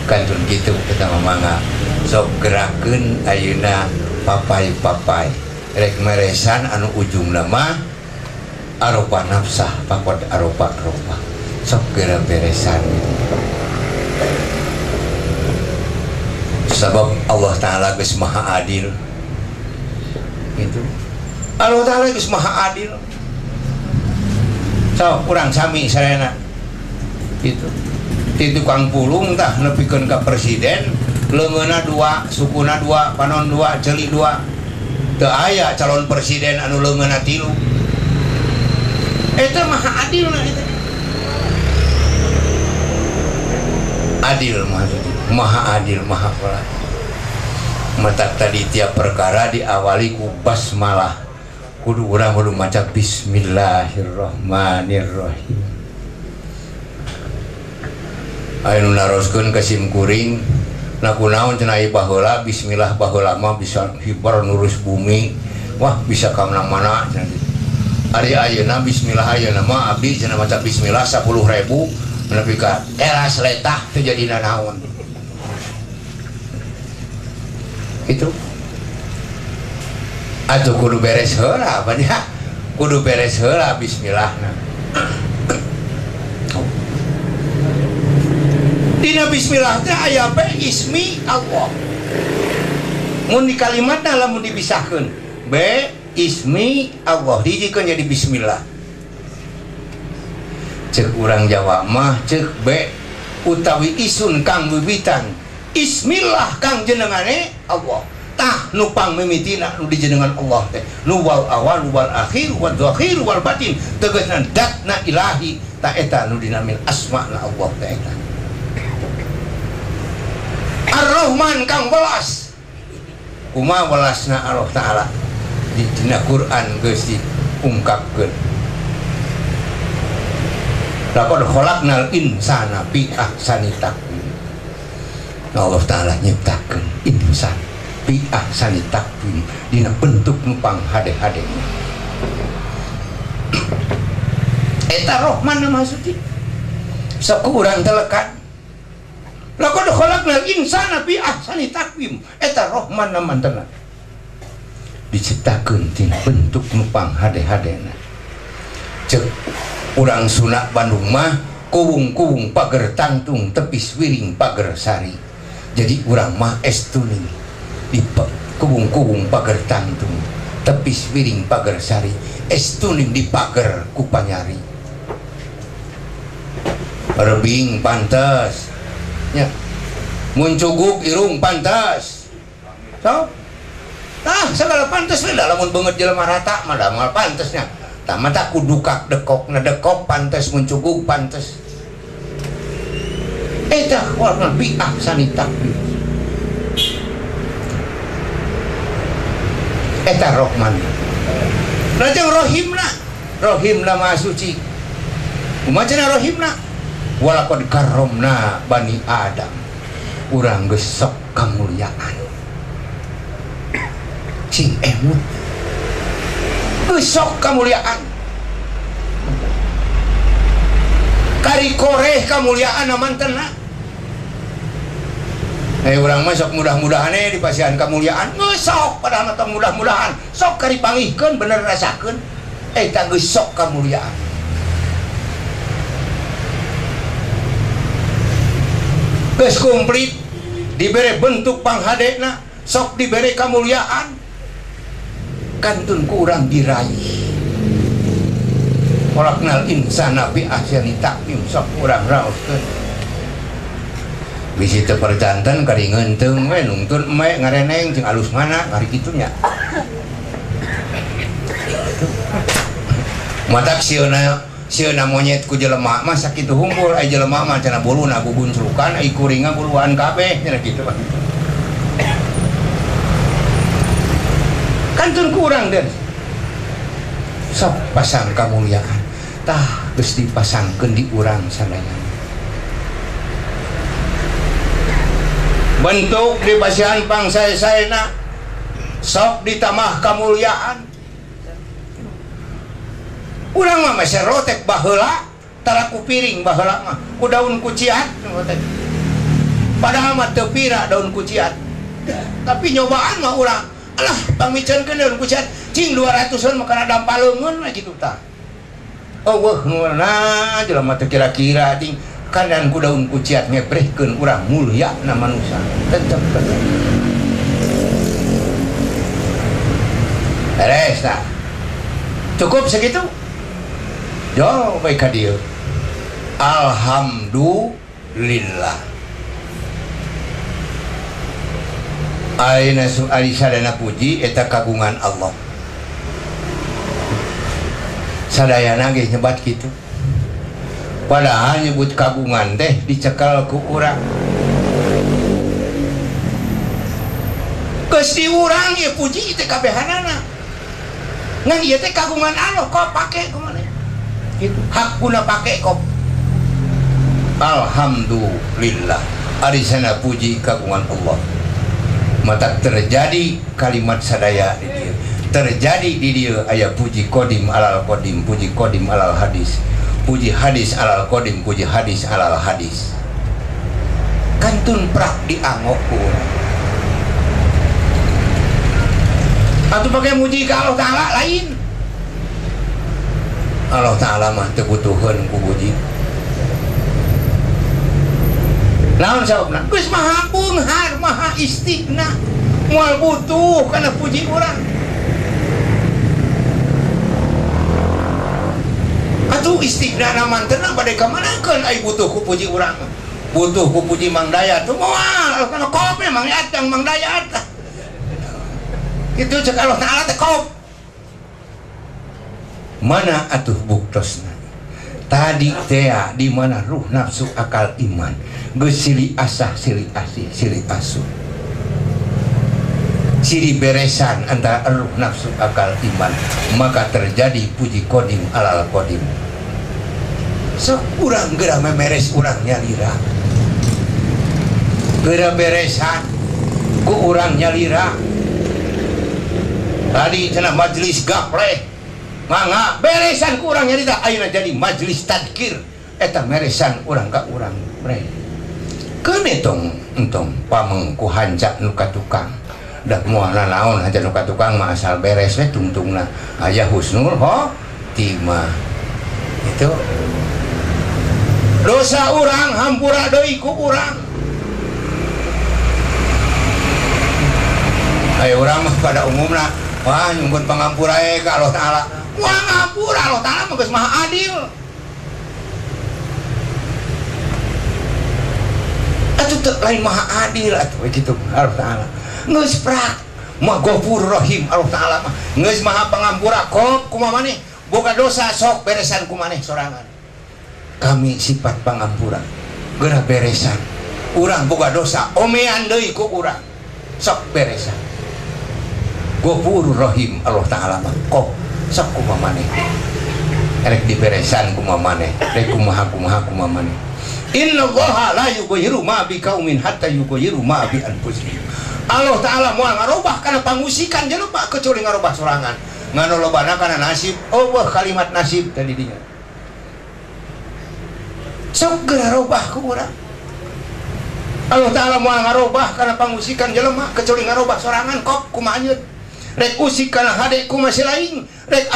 Kantun kitu kita mangga sok gerakeun ayeuna papai-papai rek meresan anu ujungna mah aropa nafsah faqad aropa ropa. Sok geura beresan gitu. Sebab Allah Ta'ala geus maha adil gitu. Allah Ta'ala geus maha adil. So urang sami sarena gitu. Ti tukang pulung tah nepikeun ka presiden, leungeunna 2, sukuna 2, panon 2, ceuli 2. Teu aya calon presiden anu leungeunna 3. Eta maha adilna eta. Adil maha adil maha pela. Mata tadi tiap perkara diawali ku basmalah. Kudu urang kudu maca bismillahirrahmanirrahim. Anu naroskeun ka sim kuring na kunaon cenah baheula bismillah baheula mah bisa hibar nurus bumi. Wah bisa ka mana-mana cenah. Ari ayeuna bismillah ayeuna mah abdi cenah maca bismillah 10.000 nepi ka teras letah teu jadina naon. Itu atuh kudu beres heula apa nya? Kudu beres heula bismillahna. Dina bismillah teh aya be ismi Allah. Mun di kalimatna lamun dipisahkeun, be ismi Allah dijikeun jadi bismillah. Ceuk urang Jawa mah ceuk be utawi isun kang wiwitan ismillah kang jenengane Allah tah nupang mimitina nu dijenengan Allah teh nu wal awal wal akhir wal zakhir wal batin tegasna datna ilahi ta eta nu dinamin asma'na Allah teh eta Ar-Rahman kang welas kumaha welasna Allah taala di dina Quran geus diungkapkeun laqad khalaqnal insana fi ahsani taqwim Allah taala nyiptakeun insan fi ahsani taqwim dina bentuk numpang hade-hade eta Rahman maksudnya sok urang telekan laqad khalaqnal insana fi ahsani taqwim eta Rahman mantena diciptakeun tina bentuk numpang hade-hadena cek urang Sunda Bandung mah kuwung-kuwung pager tangtung tepis wiring pager sari jadi urang mah estuning di kuwung-kuwung pager tangtung tepis wiring pager sari estuning di pager ku panyari rebing pantes nya mun cuguk irung pantes so segala pantes we lamun beungeut jelema rata mah damal pantesnya tah mata kudu kak dekok ngedekok pantes mun cuguk pantes eta warna bi'ah sanitak eta Rahman lajeng Rahimna maha suci kumacana Rahimna walaqad karramna bani Adam urang geus sok kamulyaan cing emut geus sok kamulyaan kari koreh kamulyaan mantena urang mah sok mudah-mudahan dipasihan kamulyaan geus sok padahal mah mudah-mudahan sok kari pangihkeun bener rasakeun eta geus sok kamulyaan geus komplit dibere bentuk panghadena sok dibere kamulyaan kantun ku urang diraih khalaqnal insana fi ahsani taqwim sok urang raoskeun bisi teu perjanten kari ngeunteung we nungtun eme ngareneng jeung alus mana kari kitu nya matak sieuna monyet ku jelema mah sakitu humbul ai jelema mah cenah buluna gugunclukan ai kuringa buluan kabeh cenah kitu mah kantun kurang den sok pasang kamulyaan tah geus dipasangkeun di urang sadaya bentuk dipasihan pangsae-saena sok ditamah kamulyaan urang mah masih rotek baheula tara ku piring baheula mah ku daun kuciat padahal mah teu pira daun kuciat tapi nyobaan mah urang alah pamicankeun daun kuciat cing 200an mah kana dampaleungeun we kitu tah eueuh nuana jelema teu kira-kira ding kanan ku daun kuciat ngebrehkeun urang mulia na manusia tetep beres tah cukup segitu yo baik ka dieu alhamdulillah ayeuna ari sadana puji eta kagungan Allah sadayana ge nyebat kitu padahal nyebut kagungan teh dicekal ku urang geus di urang ye puji teh kabehanana ngan ieu teh kagungan Allah kok pake kumaha kitu hakuna pake kok alhamdulillah ari sana puji kagungan Allah mata terjadi kalimat sadaya di dieu terjadi di dieu aya puji qadim alal qadim puji qadim alal hadis puji hadis alal qadim puji hadis alal hadis kantun prak diangok ku atuh pake muji ka Allah taala lain Allah taala mah teu butuheun ku puji naon sababna geus maha beunghar maha istighna moal butuh kana puji urang atuh istighna mantena bade ka manakeun ai butuh ku puji urang butuh ku puji Mang Dayat tuh moal kana kop memang yang Mang Dayat itu cek Allah Ta'ala teh kop mana atuh buktosna tadi teh di mana ruh nafsu akal iman geus silih asah silih asih silih asuh silih beresan antara ruh nafsu akal iman maka terjadi puji kodim alal kodim so urang geura memeres urang nyalira geura beresan ku urang nyalira tadi cenah majelis gapleh mangga beresan ku urang nyalira ayeuna jadi majelis tadkir eta meresan urang ka urang bre keun entong pamengku hancak nu ka tukang dak moal naon hancak nu ka tukang mah asal beres we tungtungna aya husnul khotimah itu dosa urang hampura deui ku urang aya urang mah pada umumna wah nyumpun pangampura ka Allah Ta'ala wah ngapura Allah Ta'ala mah geus maha adil atuh teu lain maha adil atuh kitu Allah Ta'ala geus prak mah Ghafur Rahim Allah Ta'ala mah geus maha pangampura kop kumaha maneh boga dosa sok beresan kumaneh sorangan kami sifat pangampura geura beresan urang boga dosa omean deui ku urang sok beresan Ghafur Rahim Allah Ta'ala mah kok sok kumaha maneh rek diberesan kumaha maneh rek kumaha maneh innallaha la yughayyiru ma biqaumin hatta yughayyiru ma bi anfusihim Allah Ta'ala moal ngarobah kana pangusikan jelema kecuali ngarobah sorangan nganu lobana kana nasib wah kalimat nasib tadi dinya sok geura robah ku urang Allah Ta'ala moal ngarobah kana pangusikan jelema kecuali ngarobah sorangan kok kumaha anjeun rek usik kana hade ku masih lain rek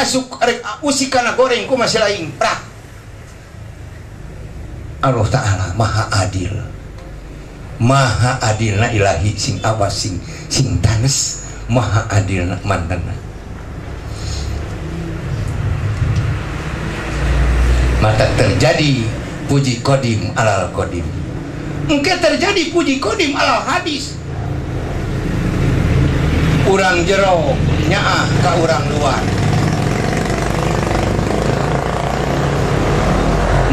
usik kana goreng ku masih lain prak Allah Ta'ala maha adilna ilahi sing awas sing tanes maha adilna mantanna maka terjadi puji kodim alal kodim engke terjadi puji kodim alal hadis urang jero nyaah ka urang luar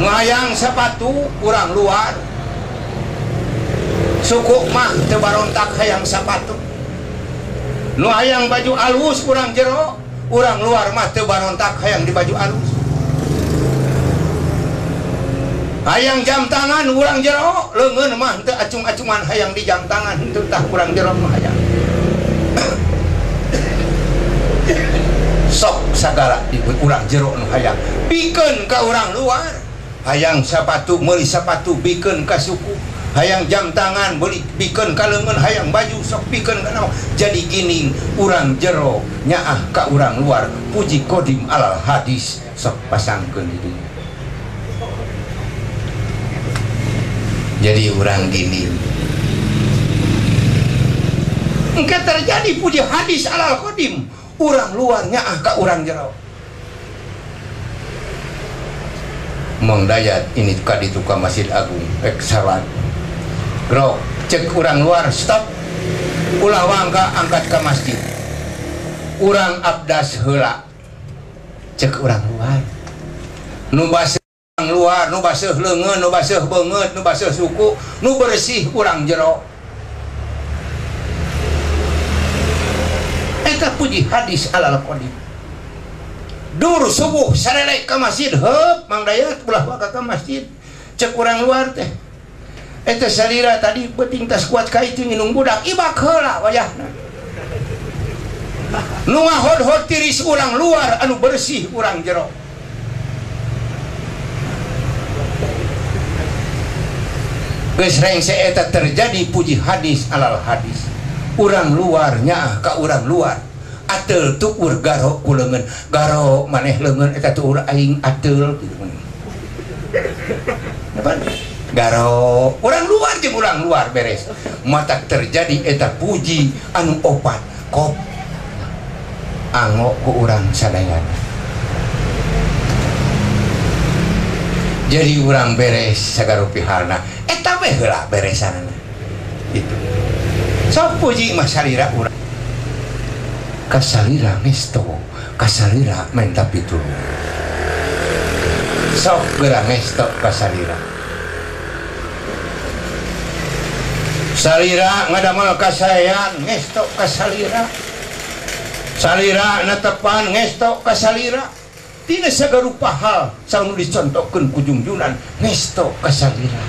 ngayang sepatu urang luar suku mah teu barontak hayang sepatu nu hayang baju alus urang jero urang luar mah teu barontak hayang di baju alus hayang jam tangan urang jero leungeun mah teu acung-acungan hayang di jam tangan teu tah urang jero mah hayang sok sagala di urang jero nu hayang pikeun ka urang luar hayang sepatu meuli sepatu pikeun ka suku hayang jam tangan meuli pikeun ka leungeun hayang baju sok pikeun ka naon jadi gini urang jero nyaah ka urang luar puji kodim alal hadis sok pasangkeun di dieu jadi urang gini engke terjadi puji hadis alal kodim urang luarnya ka urang jero Mang Dayat ini ka ditu ka Masjid Agung salat bro cek urang luar stop ulah wangka angkat ka masjid urang abdas heula cek urang luar nu baseuh urang luar nu baseuh leungeun nu baseuh beungeut nu baseuh suku nu bersih urang jero eta puji hadis alal qadim dur subuh sarelek ka masjid heup Mang Dayat ulah waka ka masjid cek urang luar teh eta salira tadi beuting tas kuat ka itu nginung budak ibak heula wayahna nu ngahod-hod tiris urang luar anu bersih urang jero geus rengse eta terjadi puji hadis alal hadis urang luar nyaah ka urang luar ateul tuur garo ku leungeun garo maneh leungeun eta tuur aing ateul kitu apa garo urang luar jeung urang luar beres mata terjadi eta puji anu opat kop ango ku urang sadayana jadi urang beres sagarupihalna eta we heula beresanana itu sok puji mah salira urang kasalira ngesto kasalira menta pitulung sok geura ngesto kasalira salira ngadamel kasayan ngesto kasalira salira natepan ngesto kasalira tina sagarupa hal sanu dicontohkeun ku junjunan ngesto kasalira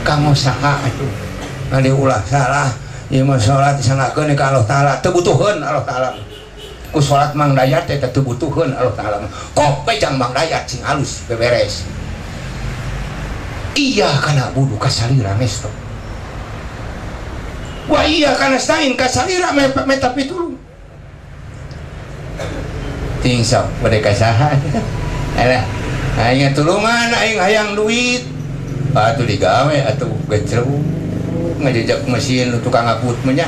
kamu saha atuh ngade ulah salah ieu mah salat disangakeun ka Allah taala teu butuheun Allah taala ku salat Mang Dayat teh teu butuheun Allah taala kok pejang Mang Dayat sing halus beberes iya kana budu kasalira ngesto wa iya kana stain kasalira meta pitulung ting sok bade kasaha alah aya tulungan aing hayang duit atuh digawe atuh gecreu ngajejak mesin tukang ngaput mah nya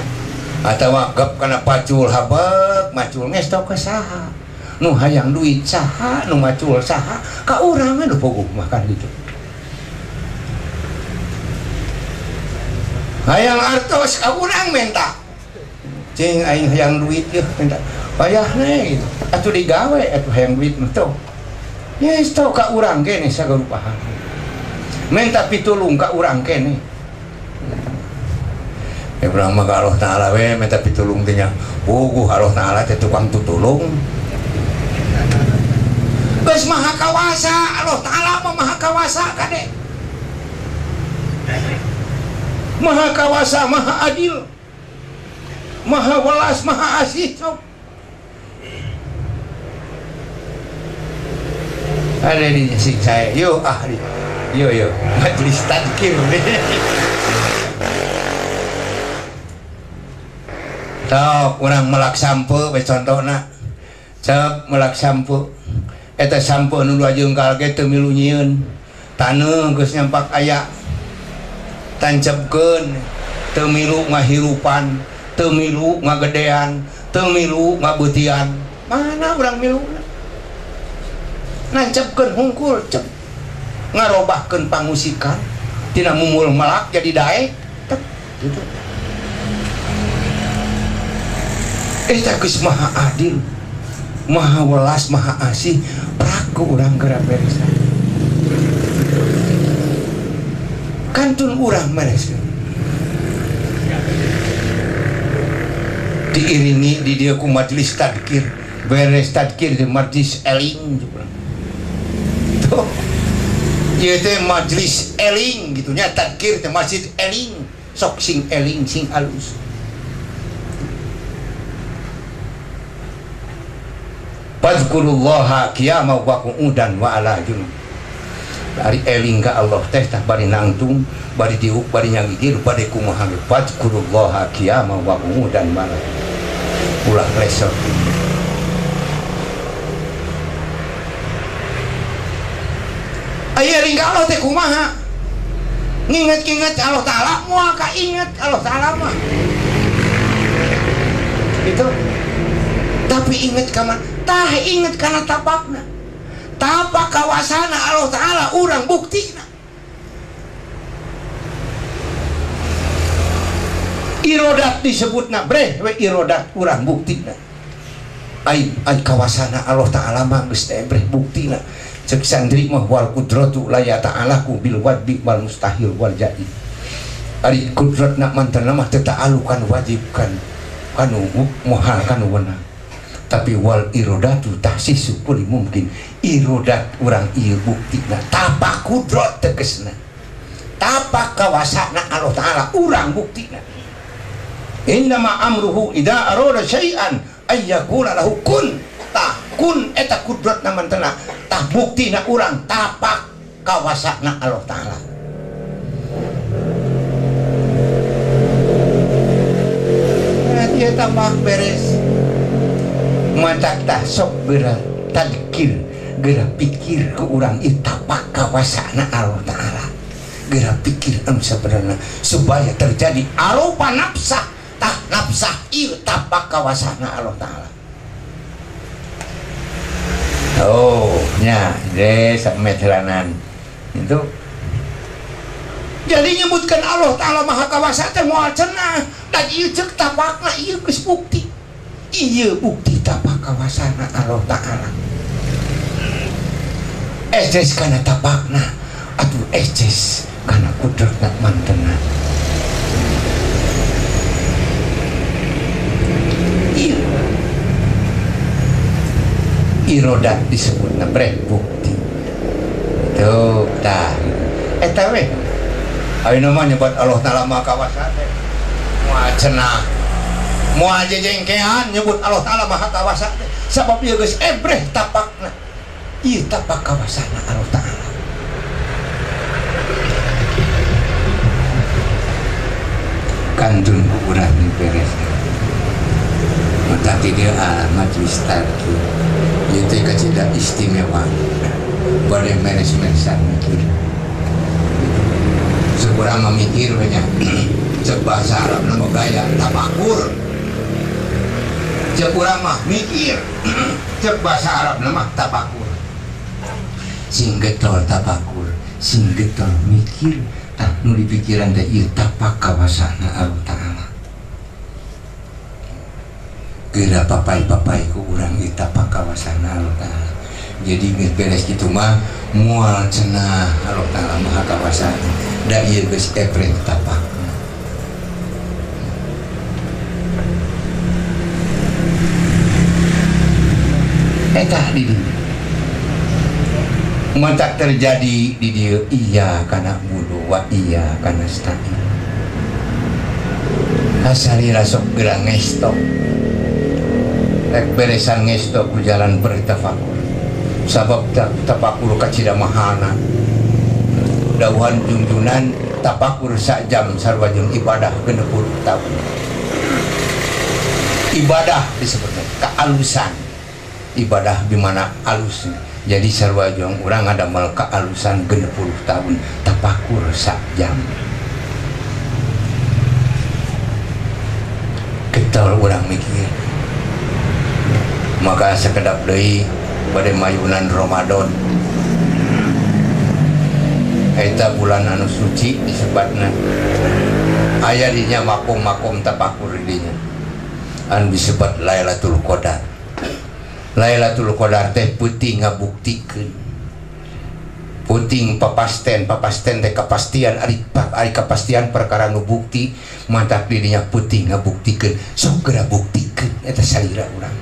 atawa gap kana pacul habek macul ngesto ka saha nu hayang duit saha nu macul saha ka urang nu pogok makan gitu hayang artos ka urang menta cing aing hayang duit yeuh menta payahna gitu atuh digawe atuh hayang duit mah teu yes tau ka urang kene sagarupahan menta pitulung ka urang kene Ibrahim mah ka Allah taala we menta pitulung teh nya puguh Allah taala teh tukang tutulung geus maha kawasa Allah taala mah maha kawasa kade maha kawasa maha adil maha welas maha asih sok ada di sing saya yo ahli yo majelis tadkir tau urang melak sampo we contona cep melak sampo eta sampo nu dua jengkal ge teu milu nyieun taneuh geus nyampak aya tancepkeun teu milu ngahirupan teu milu ngagedean teu milu ngabeutian mana urang miluna nancepkeun hungkul cep ngarobahkeun pangusikan tina mumul melak jadi daek tek gitu eta geus maha adil maha welas maha asih praku urang geura beresan kantun urang beresan diiringi di dia ku majelis tadkir beres tadkir di majelis eling tuh ieu teh majelis eling gitu nya tadkir teh masjid eling sok sing eling sing alus fadzkurullaha qiyaman wa qu'udan wa ala junub bari eling ka Allah teh tah bari nangtung bari diuk bari nyagigir bari kumaha fadzkurullaha qiyaman wa qu'udan wa ala ulah lesok aya eling ka Allah teh kumaha nginget-inget Allah taala moal ka inget Allah taala mah itu tapi inget ka mana tah inget kana tapakna tapak kawasana Allah taala urang buktina irodat disebutna breh we irodat urang buktina ai kawasana Allah taala mah geus teh breh buktina cek sandri mah wal qudratu la ya ta'alaku bil wadbi wal mustahil wal jadi ari kudratna mantana mah teu ta'alukan wajib kan kanu muhal kanu wenang tapi wal irodatu tahsisu kulli mungkin irodat urang ieu buktina tapak kudrat tegesna tapak kawasana Allah taala urang buktina innama amruhu idza arada syai'an ay yaqula lahu kun tah kun eta kudratna mantena tah buktina urang tapak kawasana Allah taala ieu tambah beres matak tah sok geura tadkir geura pikir ke urang ieu tapak kawasana Allah taala geura pikir anu sabenerna supaya terjadi arupa nafsah tah nafsah ieu tapak kawasana Allah taala oh nya deh sak meteranan itu. Jadi nyebutkan Allah Ta'ala Maha Kawasa teh moal cenah dan ieu ceuk tapakna ieu geus bukti. Ieu bukti tapak kawasana Allah Ta'ala. Eces kana tapakna atuh eces kana kudratna mantena. Ieu irodat disebutna breh bukti. Tuh tah eta we ayeuna mah nyebut Allah Ta'ala Maha Kawasa teh moal cenah moal jejengkean nyebut Allah Ta'ala Maha Kawasa teh sabab ieu geus ebreh tapakna. Ieu tapak kawasana Allah Ta'ala. Kantun ku urang beres mata dia majelis tarki ieu teh kacida istimewa bade meres-meresan mikir sekurang memikir banyak cek bahasa Arab nama gaya tapakur cek urang mah mikir cek bahasa Arab nama tapakur sing getol tapakur sing getol mikir tak nu dipikiran teh ieu tapak kawasana Allah Ta'ala. Geura papai-papai ku urang ieu tapak kawasana Allah Ta'ala. Jadi geus beres kitu mah moal cenah Allah Ta'ala Maha Kawasa da ieu geus ebreh tapakna. Eta di dieu mantak terjadi di dieu iya kana bulu wa iya kana stain hasalira sok geura ngestok rek beresan ngestok ku jalan bertafakur sabab tapakur kacida mahana dawuhan junjunan tapakur sak jam sarua jeung ibadah 60 tahun. Ibadah disebutnya kealusan ibadah di mana alusnya. Jadi sarua jeung urang ngadamel kealusan 60 tahun tapakur sak jam. Ketol urang mikir maka sakedap deui bade mayunan Ramadan eta bulan anu suci disebatna aya dinya makom-makom tapakur dinya anu disebat Lailatul Qadar. Lailatul Qadar teh peuting ngabuktikeun peuting papasten teh kapastian ari kapastian perkara nu bukti mantap dirinya peuting ngabuktikeun sok geura buktikeun eta salira urang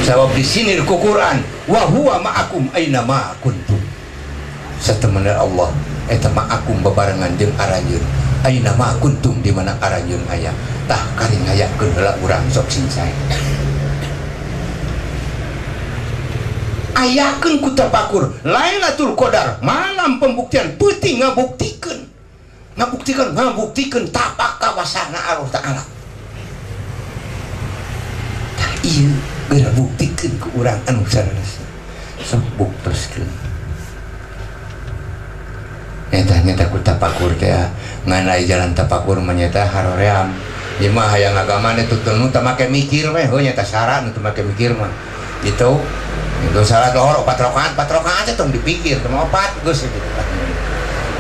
sabab di sini ku Quran wa huwa ma'akum aina ma kuntum satemana Allah eta ma'akum bebarengan jeung aranjeun aina ma kuntum di mana aranjeun aya tah karing ngayakeun heula urang sok singsai ayakeun ku tapakur Lailatul Qadar malam pembuktian peuting ngabuktikeun tapak kawasana Allah Ta'ala. Tah ieu geura buktikeun ku urang anu sanes sok buktoskeun nyata ku tapakur teh nganai jalan tapakur mah nyata haroream ieu mah hayang agama teh tutulnu teu make mikir we heuh nyata syarat teu make mikir mah gitu itu salat lohor 4 rakaat teh tong dipikir teu opat geus gitu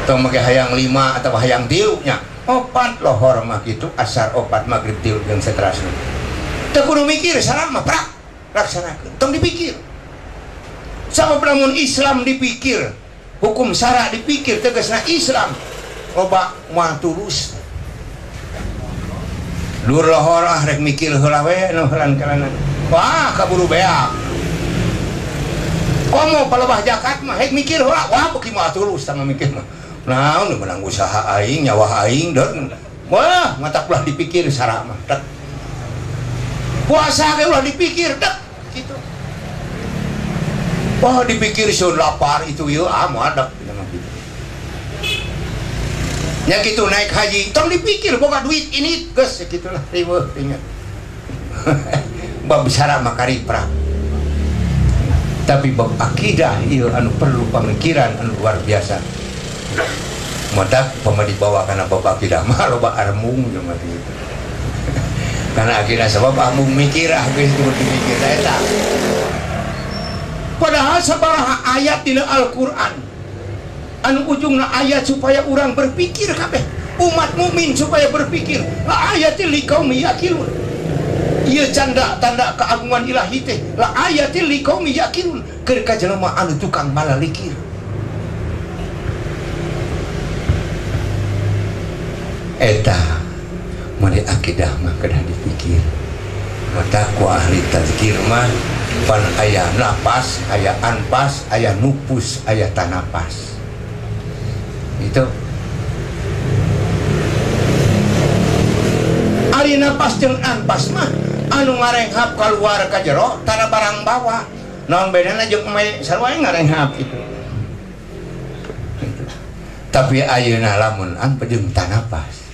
tong make hayang 5 atau hayang 3 nya 4 lohor mah kitu asar 4 magrib 3 jeung saterasna teu kudu mikir salat mah prak laksanakeun tong dipikir sabab lamun Islam dipikir hukum syara dipikir tegasna Islam loba moal tulus dur lohor rek mikir heula we nu heulan kalana wah kaburu beak komo palebah zakat mah rek mikir heula wah beuki moal tulus tang mikir mah naon nu menang usaha aing nyawa aing deur wah mata ulah dipikir syara mah tek puasa ge ulah dipikir tek kitu wah dipikir sun lapar itu yeuh moal dak nya kitu naik haji tong dipikir boga duit ini geus kitulah riweuh ingat bab syara makari pra tapi bab akidah ieu anu perlu pamikiran anu luar biasa modak pama dibawa kana bab akidah mah loba armung jeung mah kitu kana akidah sabab armung mikir geus kudu dipikir eta padahal sabaraha ayat dina Al-Qur'an anu ujungna ayat supaya orang berpikir kabeh umat mukmin supaya berpikir la ayatil liqaumi yaqilun ieu tanda keagungan ilahi teh la ayatil liqaumi yaqilun keur ka jelema anu tukang malalikir. Eta mari akidah mah kedah dipikir mata ku ahli tazkir mah pan aya napas aya anpas aya nupus aya tanapas itu ari napas jeung anpas mah anu ngarenghap keluar ka jero tara barang bawa naon bedana jeung eme sarua ngarenghap itu. Tapi ayeuna lamun anpas jeung tanapas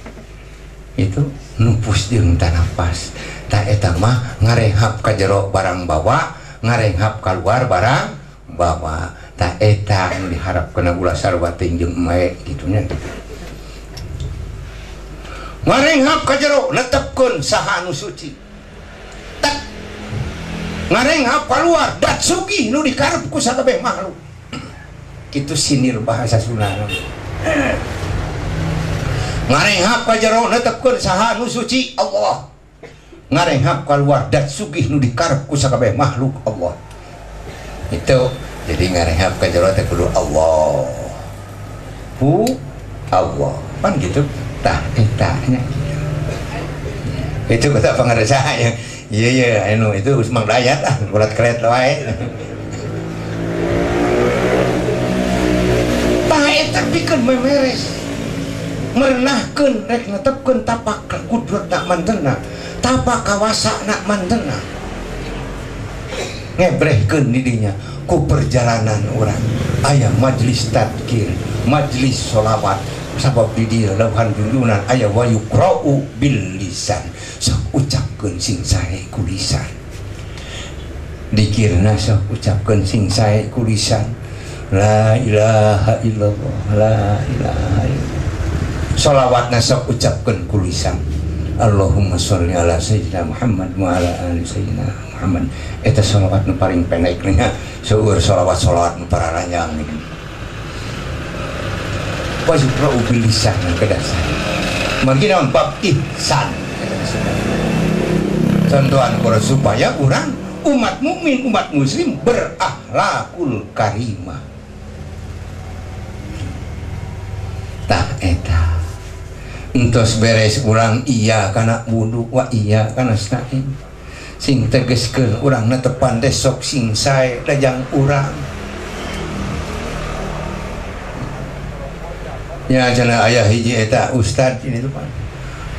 itu nupus jeung tanapas ta eta mah ngarenghap ka jero barang bawa ngarenghap keluar barang bawa ta eta anu diharapkeun ulah sarua teuing jeung eme kitunya ngarenghap ka jero netepkeun saha anu suci tak ngarenghap keluar dat sugih nu dikarep ku sakabeh makhluk kitu sinir bahasa Sunda ngarenghap ka jero netepkeun saha anu suci Allah ngarenghap keluar dat sugih nu dikarep ku sakabeh makhluk Allah itu. Jadi ngarenghap ka jero teh kudu Allah Allah pan gitu tah eta nya itu kata pangaresa yang iya anu itu Mang Dayat ulat keret wae tah eta pikeun memeres merenahkeun rek netepkeun tapak kudratna mantenna tapak kawasana mantenna ngebrehkeun di dinya ku perjalanan orang aya majlis tadzkir majlis sholawat sabab di dieu lauhan junjunan aya wa yuqra'u bil lisan sok ucapkeun sing sae ku lisan dikirna sok ucapkeun sing sae ku lisan la ilaha illallah la ilaha illallah sholawatna sok ucapkeun ku lisan Allahumma sholli ala sayyidina Muhammad wa ala ali sayyidina Muhammad eta sholawat nu paling pendek nya seueur sholawat nu pararanjang wajibra ubil lisan kedasar mangki naon bab ihsan contohan kura supaya orang umat mukmin umat muslim berakhlakul karimah tak eta entos beres urang iya kana wudu wa iya kana stain sing tegeskeun urang netepan teh sok sing sae lajang urang ya cenah aya hiji eta ustad ini tuh Pak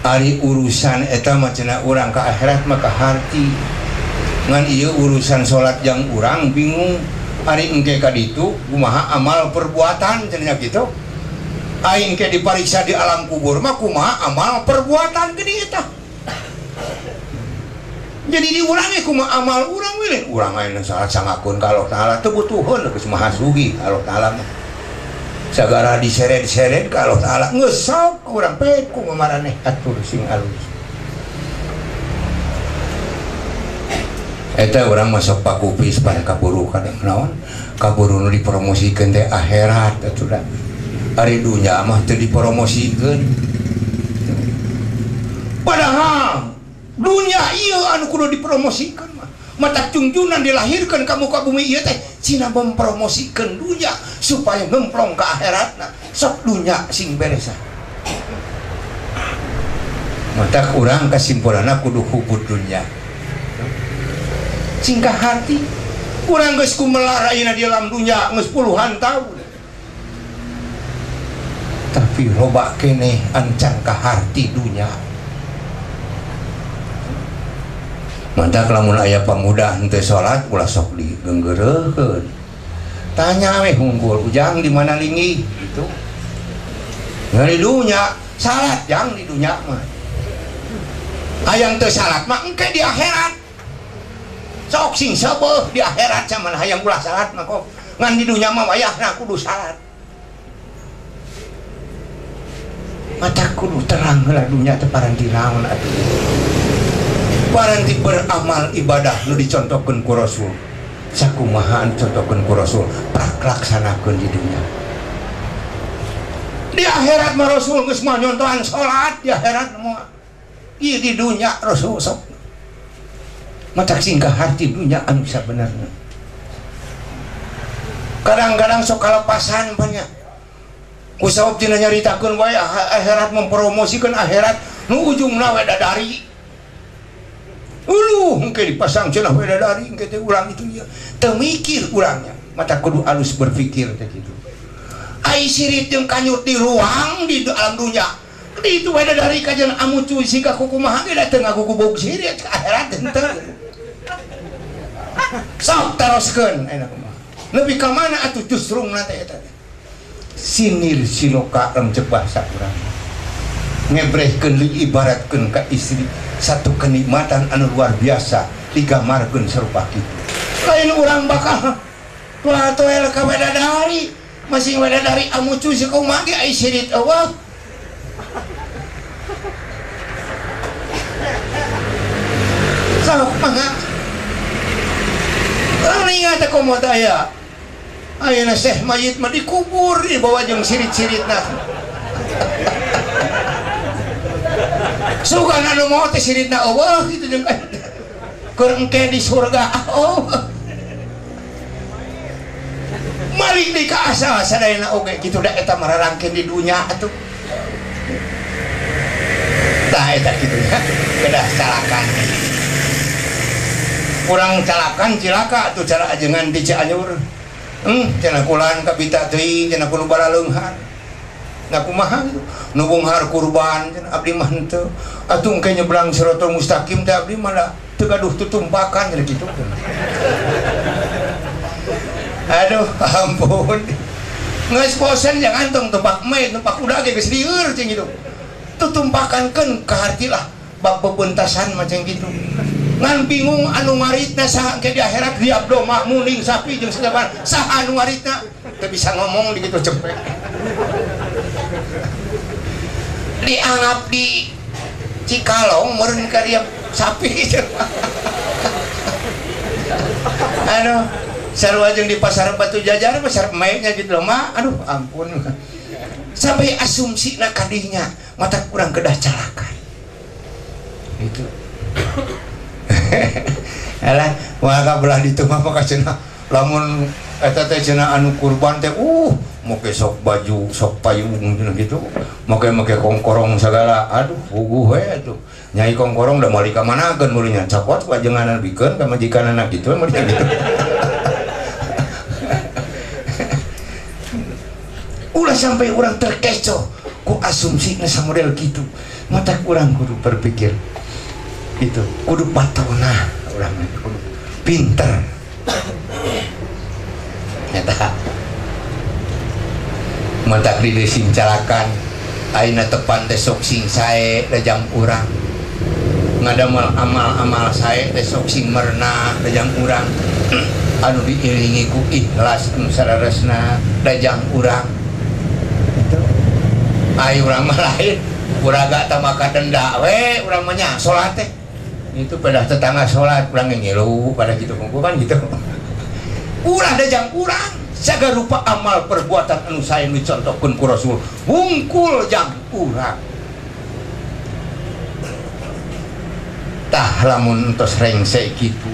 ari urusan eta mah cenah urang ka akhirat mah ka harti ngan ieu urusan salat jang urang bingung ari engke ka ditu kumaha amal perbuatan cenah kitu aing ke dipariksa di alam kubur mah kumaha amal perbuatan gede eta jadi diulangi kumaha amal urang we urang ayeuna salat sangakeun ka Allah taala teu butuheun geus maha sugih Allah taala mah sagara diseret-seret ka Allah taala geus sok urang pe ku maraneh atur sing alus eta urang masuk pakupis pada kaburu kadang naon kaburu nu dipromosikeun teh akhirat atuh hari dunia mah teu dipromosikeun padahal dunia ieu anu kudu dipromosikeun mah mata cungjunan dilahirkeun ka muka bumi ieu teh cina mempromosikeun dunia supaya ngemplong ka akhiratna sok dunia sing beresan mata urang kesimpulanna kudu hubud dunia sing ka hati urang geus kumelar ayeuna di alam dunia geus puluhan tahun tapi loba kene ancan ka harti dunya mantak lamun aya pamuda henteu salat ulah sok digeunggeureun tanya we hunggul ujang di mana linggih gitu ngari dunya salat jang di dunya mah hayang teu salat mah engke di akhirat sok sing sabeuh di akhirat caman hayang ulah salat mah kok ngan di dunya mah wayahna kudu salat mata kudu terang heula dunya teh paranti naon atuh paranti beramal ibadah nu dicontohkeun ku Rasul sakumaha contohkeun ku Rasul praklaksanakeun di dunia. Di akhirat mah Rasul geus mah nyontohan salat di akhirat mah. Ieu di dunia Rasul sok matak singgah harti dunia anu sabenerna. Kadang-kadang sok kalepasan banyak. Ku sabab tina nyaritakeun wae akhirat mempromosikeun akhirat nu ujungna we dadari. Uluh engke dipasang cenah we dadari engke teh urang itu ya. Teu mikir urangnya, mata kudu alus berpikir teh kitu. Ai sirit jeung kanyut di ruang di alam dunia. Di itu we dadari kajian amu cuy siga kukumaha ge dateng aku kubog sirit ke akhirat henteu. Sok teruskeun enak mah. Lebih ka mana atuh justru nanti eta teh. Sinil siloka cek bahasa urang ngebrehkeun ibaratkeun ka istri satu kenikmatan anu luar biasa digamarkeun sarupa kitu. Lain urang bakal toel ka wedadari masing wedadari amu cuy si kumaha ge ai sirit eueuh. Sok mangga ingat aku mau tanya ayeuna Syekh mayit mah dikubur dibawa jeung sirit-siritna. Sugan anu mau teh siritna eueuh kitu jeung keur engke di surga. Oh. Malik di ka asal sadayana oge kitu da eta mararangkeun di dunya atuh. Tah eta kitu nya kedah calakan. Kurang calakan cilaka atuh cara ajengan di Cianjur. Cenah kulan kabita teuing cenah kudu baraleunghar. Na kumaha kitu? Nu bunghar kurban cenah abdi mah henteu. Atuh engke nyebrang Siratal Mustaqim teh abdi mah da teu gaduh tutumpakan cenah kitu. Aduh ampun. Geus bosen jangan tong tempat main tempat kuda ge geus lieur cing kitu. Tutumpakankeun ka hartilah bab bebentasan macam kitu. Ngan bingung anu ngaritna saha ke di akhirat di abdo makmuning sapi jeung sajaban saha anu ngaritna teu bisa ngomong di kitu cepet. Dianggap di Cikalong meureun ka dia sapi. Aduh sarua jeung di pasar Batu Jajar pasar Maynya gitu mah aduh ampun. Sampai asumsina kadinya mata kurang kedah calakan. Itu alah maka belah ditu mah cenah lamun eta teh cenah anu kurban teh make sok baju sok payung gitu make kongkorong segala aduh puguh we atuh nyai kongkorong da meuli ka manakeun meuli nya cakot wajenganan bikeun ka majikanana kitu meuli gitu. Ulah sampai orang terkecoh ku asumsina samodel kitu mata urang kudu berpikir itu kudu patona urang kudu pinter eta mentak di sing calakan ayeuna tepan teh sok sing sae lejang urang ngadamel amal-amal sae teh sok sing merna lejang urang anu diiringi ku ikhlas anu sararesna lejang urang itu ai urang mah lain uraga tamaka denda we urang mah nya salat teh itu pada tetangga sholat kurang ngilu pada gitu kan gitu ulah dajang kurang saga rupa amal perbuatan anu saya dicontohkeun ku Rasul wungkul jang kurang tah lamun entos rengse kitu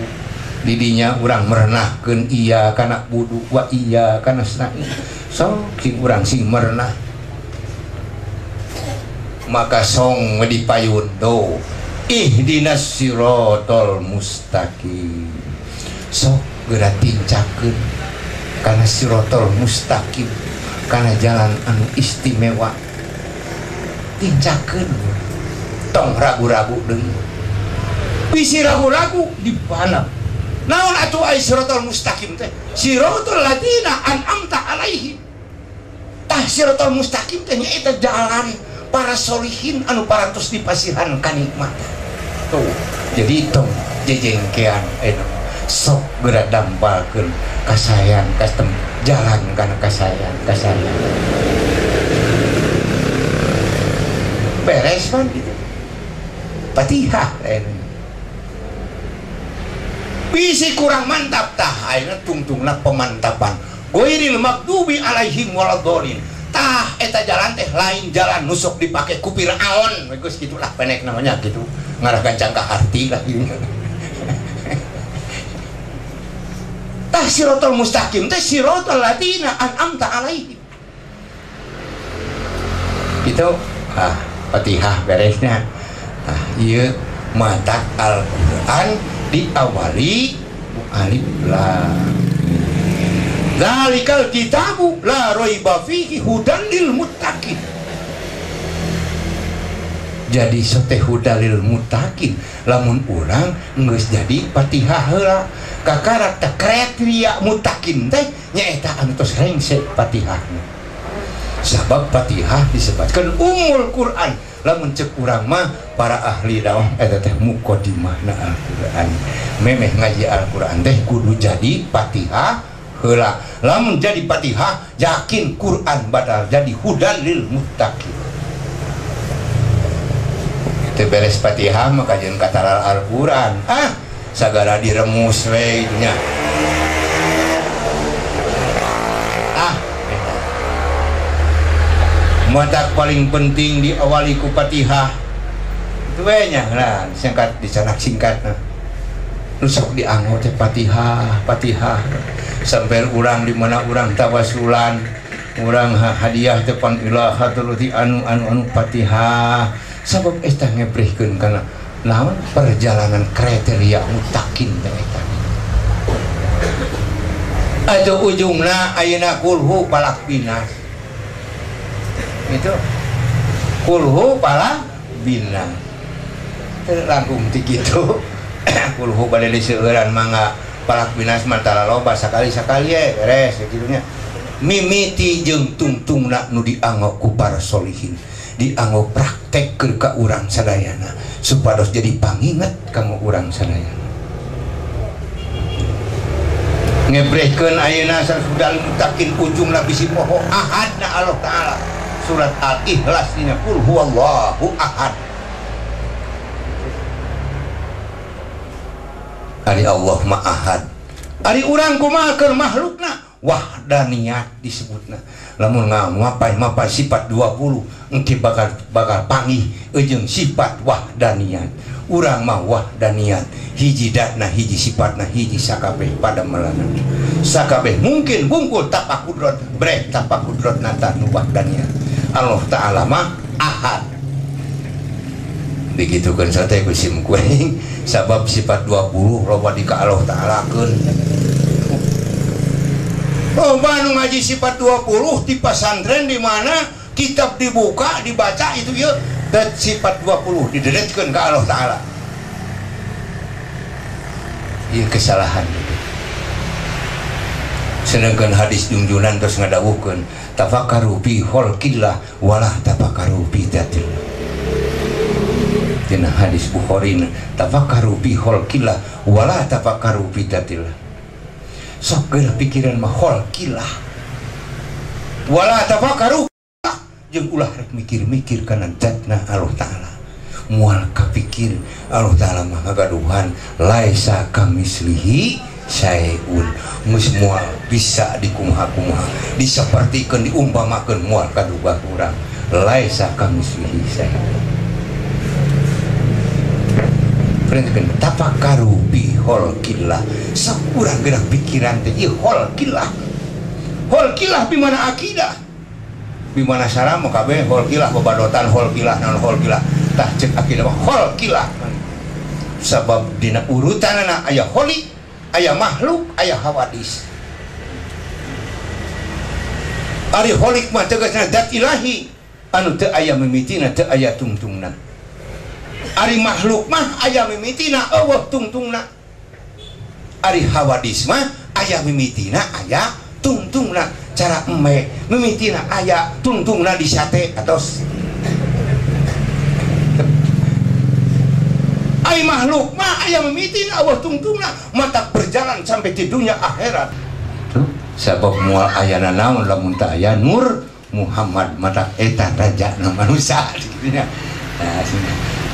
didinya urang merenahkeun iya kana budu wa iya kana sna'i sok sing urang sing merenah maka song dipayun do ihdinas siratal mustaqim sok geura tincakeun kana siratal mustaqim kana jalan anu istimewa tincakeun tong ragu-ragu deui bisi ragu-ragu dipanap naon atuh ai siratal mustaqim teh siratal ladina an'amta alaihim tah siratal mustaqim teh nyaeta jalan para solihin anu parantos dipasihan kanikmatan tuh jadi tong jejengkean sok geura dampalkeun kasayan kastem jalan kana kasayan beres kan gitu Fatihah bisi kurang mantap tah ayeuna tungtungna pemantapan ghairil maghdubi alaihim waladdallin tah eta jalan teh lain jalan nusuk dipake ku Firaun geus gitulah pendek namanya gitu ngarah gancang ka harti lah gitu. Tah siratal mustaqim teh siratal ladzina an'amta alaihim gitu. Fatihah beresnya. Ieu mata Al-Qur'an diawali alif lam. Zalikal kitabu la raiba fihi hudan lil muttaqin. Jadi sote hudan lil muttaqin lamun urang geus jadi Fatihah heula kakara teh kriteria muttaqin teh nyaeta anu tos rengse Fatihahna. Sabab Fatihah disebutkan Ummul Quran lamun cek urang mah para ahli dakwah eta teh muqaddimahna Al-Qur'an. Memeh ngaji Al-Qur'an teh kudu jadi Fatihah heula. Lamun jadi Fatihah yakin Quran badal jadi hudan lil muttaqin. Teu beres Fatihah mah kajian kataral Al-Qur'an. Sagala diremus we nya. Mata paling penting diawali ku Fatihah. Itu we nya lah singkat dicanak singkat nah. Rusuk dianggo teh Fatihah, Fatihah. Sampai urang di mana urang tawasulan, urang hadiah depan ilahatul di anu Fatihah. Sabab eta ngebrehkeun kana naon perjalanan kriteria muttaqin teh eta. Atuh ujungna ayeuna kulhu palak binas. Itu kulhu palak binas. Teu langkung ti kitu. Kulhu bade diseueuran mangga palak binas mantara loba sakali-sakali beres kitu nya. Mimiti jeung tungtungna nu dianggo ku para solihin. Dianggo praktekkeun ka urang sadayana supados jadi panginget kanggo urang sadayana. Ngebrehkeun ayeuna sarudal muttaqin ujungna bisi poho ahadna Allah taala. Surat Al-Ikhlas dina qul huwallahu ahad. Ari Allah ma ahad. Ari urang kumaha keur makhlukna wahdaniyat disebutna. Lamun mapai sifat 20 engke bakal panggih jeung sifat wahdaniyat. Urang mah wahdaniyat hiji datna hiji sifatna hiji sakabeh pada melana. Sakabeh mungkin bungkul tapak kudrat brek tapak kudrat nata nu wahdaniyat. Allah taala mah ahad. Begitukeun sate ku sim kuring sabab sifat 20 loba di ka Allah taala keun. Loba nu ngaji sifat 20 di pesantren di mana kitab dibuka dibaca itu ya dan sifat 20 dideletkeun ka Allah taala. Ieu kesalahan. Sedangkan hadis junjunan terus ngadawuhkeun tafakkaru fi khalqillah wala tafakkaru fi dzatillah. Dina hadis Bukhari tafakkaru fi khalqillah wala tafakkaru fi dzatillah. Sok geura pikiran mah khalqillah wala tafakkaru jeung ulah rek mikir-mikir kana zatna Allah taala. Moal kapikir Allah taala mah ngagaduhan laisa kamislihi syai'un. Geus moal bisa dikumaha-kumaha disapertikeun diumpamakeun moal kaduga urang laisa kamislihi syai'un. Perhatikan tafakkaru bi khalqillah sok urang gerak pikiran teh ieu khalqillah. Khalqillah bi mana akidah bi mana sareng mah kabeh khalqillah babadotan khalqillah naon khalqillah tah ceuk akidah khalqillah. Sabab dina urutanana aya khaliq aya makhluk aya hawadis. Ari khaliq mah tegasna zat ilahi anu teu aya mimitina teu aya tungtungna. Ari makhluk mah aya mimitina eueuh tungtungna. Ari hawadis mah aya mimitina aya tungtungna. Cara eme mimitina aya tungtungna di sate atos. Ari makhluk mah aya mimitina eueuh tungtungna mata berjalan sampai di dunia akhirat. Tuh sabab moal ayana naon lamun teu aya Nur Muhammad mata eta rajana manusia kitu nya. Nah,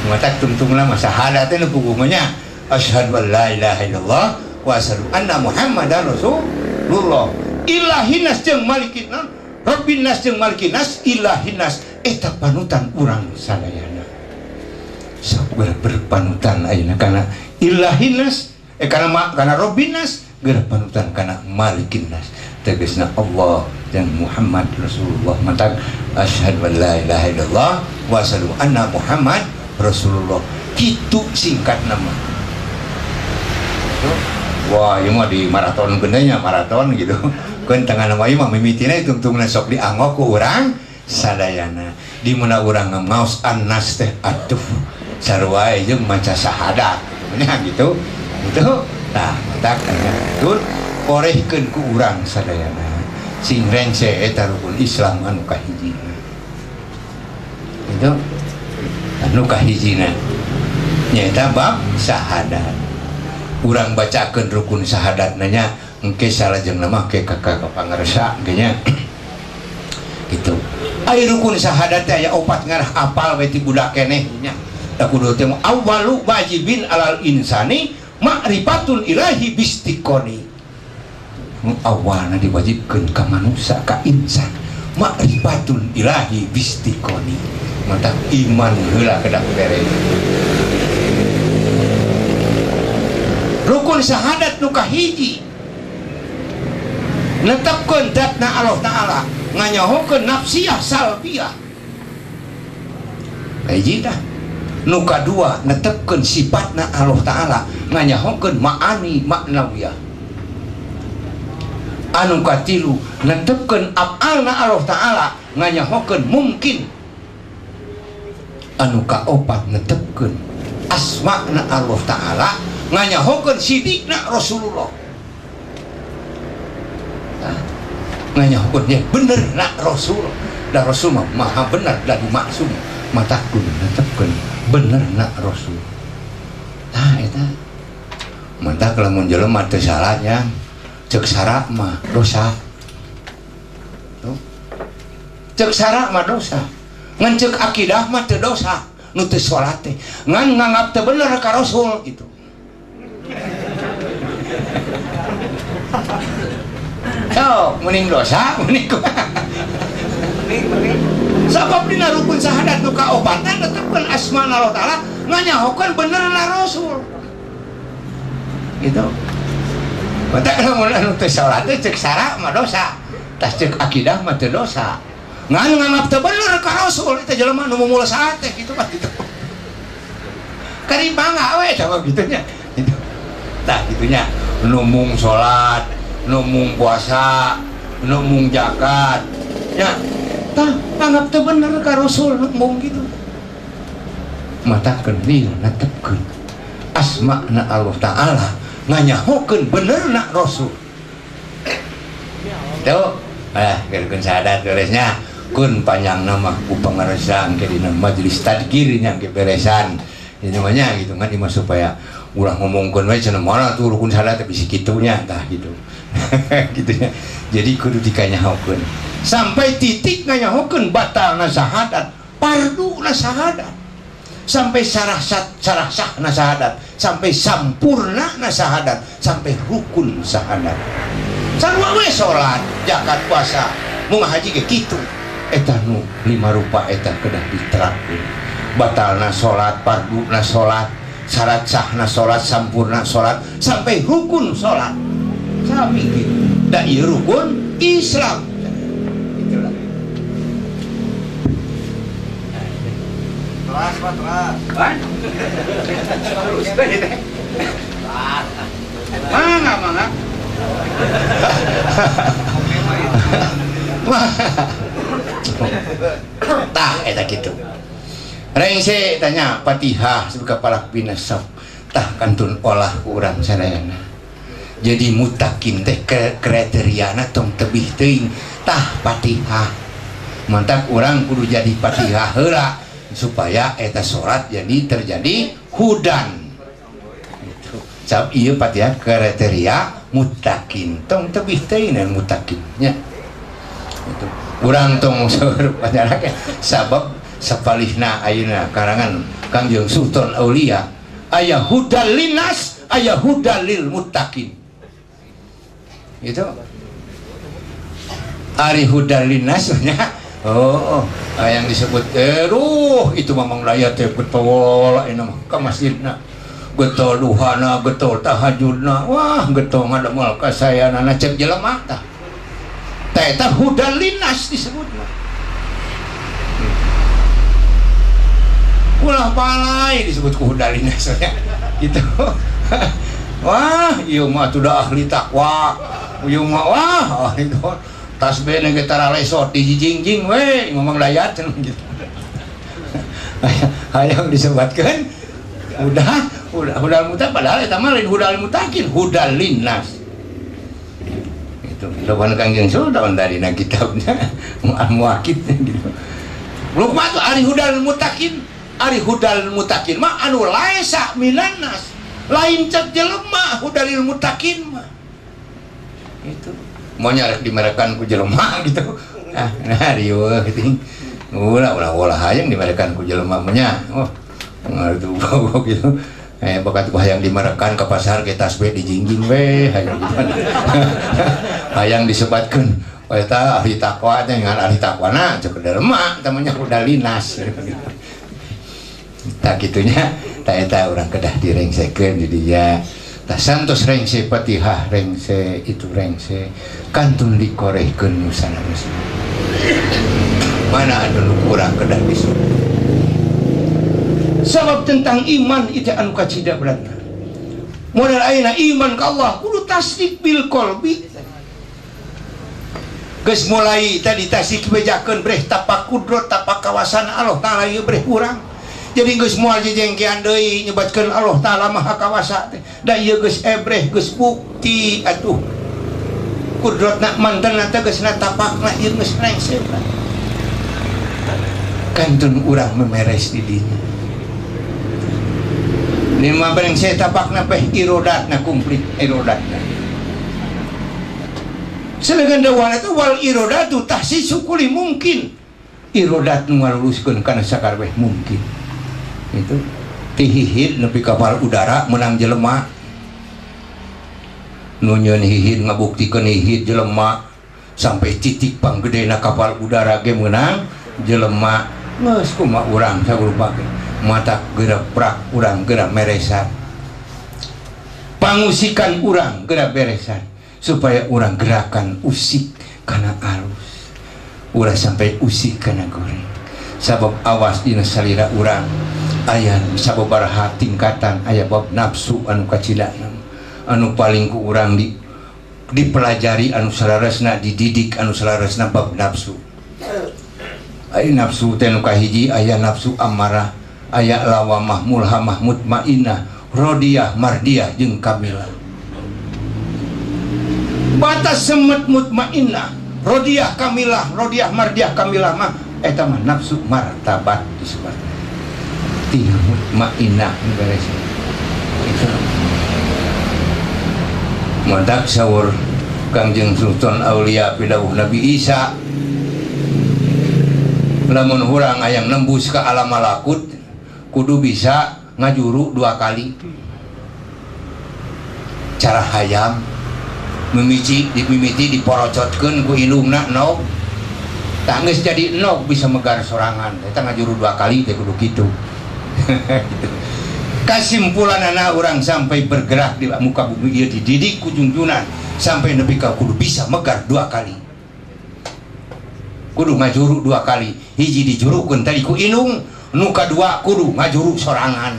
mata tungtungna mah syahadatna pugungnya asyhadu an la ilaha illallah wa asyhadu anna Muhammadan Rasulullah. Ilahinas jeung malikinas, Rabbinas jeung malikinas, ilahinas eta panutan urang sadayana. Sabar berpanutan ayeuna kana ilahinas kana Rabbinas geura panutan kana malikinas. Tegasna Allah dan Muhammad Rasulullah. Mantap asyhadu an la ilaha illallah wa asyhadu anna Muhammad Rasulullah. Kitu singkat nama. Wah, ieu mah di maraton gendanya maraton gitu. Keun tengah nama ieu mah mimitina tungtungna sok dianggo ku urang sadayana. Di mana urang ngaos annas teh atuh sarua jeung maca syahadat. Nya gitu. Gitu. Tah, tak betul orehkeun ku urang sadayana. Sing rence eta rukun Islam anu kahijina. Itu anu kahijina nyaeta bab syahadat. Urang bacakeun rukun syahadat nanya engke salajengna mah ke kakak pangaresa engke nya. Gitu. Ai rukun syahadat teh aya 4 ngarah apal we ti budak keneh nya. Da kudu teh awwalu wajibin alal insani ma'rifatul ilahi bistiqoni. Awalna diwajibkeun ka manusia ka insan ma'rifatul ilahi bistiqoni. Mantap iman heula kedak beres. Rukun syahadat nu kahiji netepkeun zatna Allah Ta'ala nganyahokeun nafsiyah salbiyah. Kahiji tah. Nu kadua netepkeun sifatna Allah Ta'ala nganyahokeun ma'ani maknawiyah. Anu katilu netepkeun af'alna Allah Ta'ala nganyahokeun mungkin. Anu kaopat netepkeun asma'na Allah Ta'ala nganyahokeun sidikna Rasulullah. Nah, nganyahokeun nya benerna Rasul. Da Rasul mah maha bener dan maksum. Mata kudu netepkeun benerna Rasul. Nah eta mantap lamun jelema teu salah nya cek sara mah dosa. Tuh. Cek sara mah dosa. Ngan cek akidah mah teu dosa. Nu teu salat teh ngan nganggap teu bener ka Rasul gitu. Oh, mending dosa, mending sabab dina rukun syahadat nu kaopatan netepkeun asma Allah Ta'ala nganyahokeun benerna Rasul. Gitu. Mata lamun anu teu salat teh cek sara mah dosa. Tas cek akidah mah teu dosa. Ngan nganggap teu bener ka Rasul eta jelema nu mumul salat teh kitu kan gitu. Karimanga we coba gitu nya. Gitu. Tah gitunya nu mung salat, nu mung puasa, nu mung zakat. Ya, tah anggap teu bener ka Rasul nu mung gitu. Mata kenil netepkeun asma'na Allah Ta'ala nganyahokeun benerna Rasul. Tuh, geurkeun syahadat beresnya kun panjang nama ku pangaresa engke dina majelis tadkir nya engke beresan. Ini namanya gitu kan imah supaya ulah ngomongkeun we cenah mana tuh rukun syahadat bisi kitunya tah gitu. Gitunya. Jadi kudu dikanyahokeun. Sampai titik nganyahokeun batalna syahadat, parduna syahadat. Sampai sarah sahna syahadat, sampai sampurna syahadat, sampai rukun syahadat. Sarua we salat, zakat, puasa, mun haji ge kitu. Eta nu 5 rupa eta kedah diterapkeun. Batalna salat, parduna salat, syarat sahna salat, sampurna salat, sampai rukun salat. Sami kitu. Da ieu rukun Islam. Itulah. Teras, Pak, teras. Ban? Terus teh. Mangga. Tah eta kitu. Rengse tanya Fatihah sebagai palak binasab tah kantun olah urang sadayana. Jadi mutakin teh kriteriana tong tebih teuing tah Fatihah. Mantap urang kudu jadi Fatihah heula supaya eta salat jadi terjadi hudan. Gitu. Sabab ieu Fatihah kriteria mutakin tong tebih teuing mutakin nya. Itu. Urang tong saeureuk pacarake sabab sapalihna ayeuna karangan Kangjeng Sultan Aulia aya hudal linas aya hudalil muttaqin. Itu ari hudalin nasnya. Oh, yang disebut itu memang daya teh getol ini mah ka masjidna. Getol duhana, getol tahajudna. Wah, getol ngademel kasayanana cek jelema tah. Tah eta hudalin nas disebutna. Ulah palai disebut ku hudalin nasnya. Gitu. Wah, ieu mah tuh ahli takwa. Ieu mah wah, itu tasbih nge tara lesot di jingjing we ngomong dayat gitu. Hayang disebutkeun hudal mutak padahal eta mah lain hudal mutakin, hudal linnas. Itu lawan Kangjeng Sultan dari kitabnya Muakid gitu. Lupa tuh ari hudal mutakin mah anu laisa minan nas. Lain cek jelema hudalil mutakin mah. Itu mau nyarek dimerekan ku jelema gitu. Nah rieuh gitu. Ulah hayang dimerekan ku jelema nya. Oh, ngadu gitu. Bakat ku hayang dimerekan ka pasar ge tasbih dijingjing we hayang gitu. Hayang disebatkeun eta ahli takwa teh ngan ahli takwana cek jelema tamanya hudalinas. Tak gitunya, tak eta urang kedah direngsekeun di dieu. Tah santos rengse Fatihah, rengse itu rengse kantun dikorehkeun musana-musana. Mana anu urang kedah bisu. Sabab tentang iman itu anu kacida beratna. Modal ayeuna iman ka Allah kudu tasdik bil qalbi. Geus mulai tadi tasdik bejakeun breh tapak kudrat tapak kawasan Allah taala ieu breh urang. Jadi geus moal jejengkean deui nyebatkeun Allah taala maha kawasa teh. Da ieu geus ebreh geus bukti atuh. Kudratna mantenna teh geus natapakna ieu geus rengse. Kantun urang memeres di dinya. Lima brengse tapakna peh irodatna kumplit irodatna. Selegan dawana teh wal irodatu tahsisu kulli mungkin. Irodat nu ngaluluskeun kana sakabeh mungkin. Itu tihihid nepi kapal udara menang jelema nunyeun hihid ngabuktikeun hihid jelema sampai titik panggedena kapal udara ge menang jelema geus kumaha urang sarupa mata geura prak urang geura meresan pangusikan urang geura beresan supaya urang gerakan usik kana alus urang sampai usik kana goreng sabab awas dina salira urang aya sababaraha tingkatan aya bab nafsu anu kacidana anu paling ku urang dipelajari anu salaresna dididik anu salaresna bab nafsu. Aya nafsu teh nu kahiji aya nafsu amarah aya lawamah mulhamah mutmainnah rodiyah mardiyah jeung kamilah. Batas semet mutmainnah rodiyah kamilah rodiyah mardiyah kamilah mah eta mah nafsu martabat disebut tina mutmainnah beres itu madak sawur Kangjeng Sultan Aulia pidawuh Nabi Isa lamun urang hayang nembus ka alam malakut kudu bisa ngajuru 2 kali cara hayam mimiti diporocotkeun ku ilungna nog tah geus jadi nog bisa megar sorangan eta ngajuru 2 kali teh kudu kitu. Kesimpulanana orang sampai bergerak di muka bumi ieu dididik ku junjunan sampai nepi ka kudu bisa megar 2 kali kudu ngajuru 2 kali hiji dijurukeun tadi ku ilung nu kadua kudu ngajuru sorangan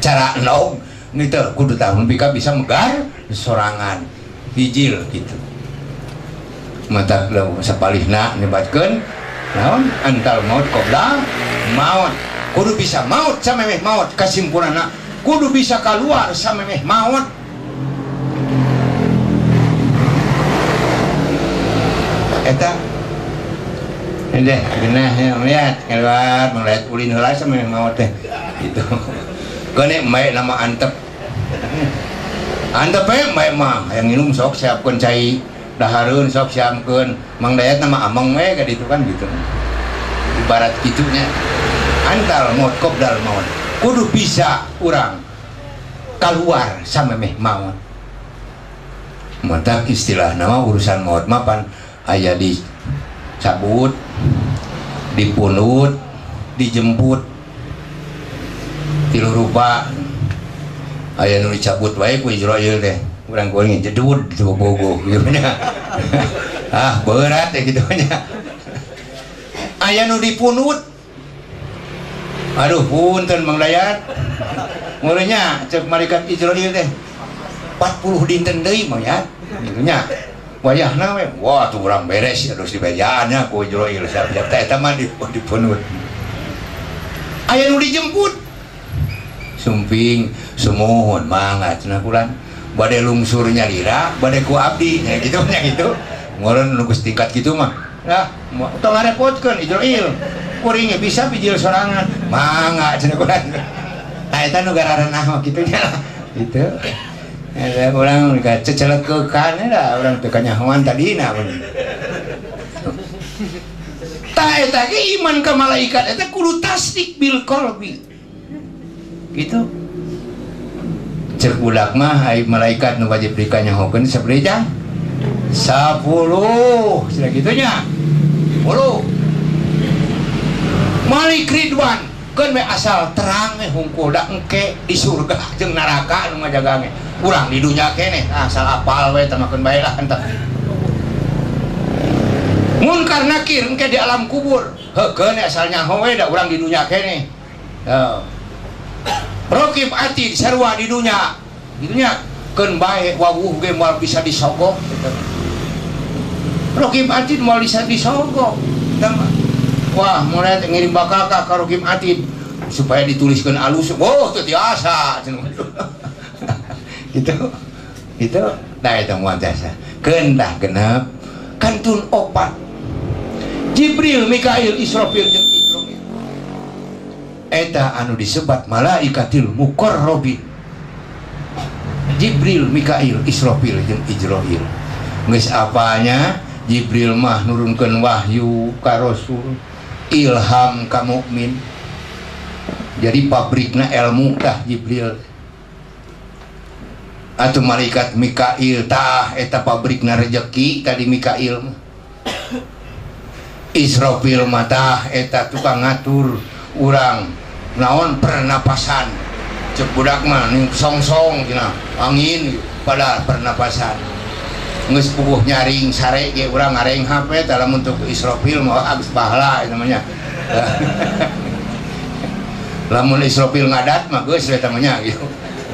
cara nog gitu kudu tahu nepi ka bisa megar sorangan hijil gitu mata sapalihna nyebatkeun naon antal maut qabla maut kudu bisa maut samemeh maut kesimpulanna kudu bisa keluar samemeh maut eta endeh genah lihat keluar melihat ulin heula samemeh maut teh gitu gone mae nama antep mae mah yang minum sok siapkeun cai dahareun sok siamkeun mang dayat nama amang we ka ditu kan gitu ibarat kitunya antal maut qabdal maut kudu bisa urang keluar samemeh maut. Mata istilah nama urusan maut mapan aya dicabut, dipunut, dijemput, tilu rupa. Aya nu dicabut wae ku Israil teh, urang kuring jedud di bogo gitu nya. Ah berat ya gitu nya. Aya nu dipunut. Aduh punten Mang Dayat. Mulanya cek malaikat Israil teh 40 dinten deui mah ya. Gitu nya. Wayahna we, wah tuh urang beres terus dibejaannya ku Israil siap-siap teh eta mah dipunut. Aya nu dijemput. Sumping sumuhun mangga cenah kulan. Bade lungsur nyalira, bade ku abdi nya gitu nya gitu. Ngoreun nu geus tingkat kitu mah. Lah, tong ngarepotkeun Israil. Kuring bisa bijil sorangan. Mangga cenah kulan. Nah eta nu gararanah mah kitu nya lah. Gitu. Ada orang cecelekekan lah orang teu kanyahoan tadina mun. Ta eta ge iman ka malaikat eta kudu tasdik bil qalbi. Gitu. Cek budak mah ai malaikat nu wajib dikanyahokeun sabari jam? 10. Cenah kitu nya. 10. Malik Ridwan kan we asal terang we hungkul da engke di surga jeung neraka anu ngajaga ge. Urang di dunya keneh asal apal we tamakeun bae lah entah. Munkar nakir engke di alam kubur. Heukeun asal nyaho we da urang di dunya keneh. Heuh. Raqib atid sarua di dunya. Di dunya keun bae wawuh ge moal bisa disogok gitu. Raqib atid moal bisa disogok. Wah, mulai ngirim bakal ka Raqib atid supaya dituliskeun alus. Oh, teu tiasa cenah. Itu nah itu muantasa keundah genep kantun opat Jibril, Mikail, Israfil jeung Ijroil eta anu disebat malaikatil muqarrabin. Jibril, Mikail, Israfil jeung Ijroil geus apanya Jibril mah nurunkeun wahyu ka rasul, ilham ka mukmin, jadi pabrikna ilmu tah Jibril. Atau malaikat Mikail tah eta pabrikna rezeki tadi Mikail. Israfil mah tah eta tukang ngatur urang naon pernapasan. Cek budak mah ning songsong cenah angin pada pernapasan. Geus puguh nyaring sare ge urang ngareng HP dalam untuk Israfil mah abis pahala namanya. Lamun Israfil ngadat mah geus we tamanya gitu.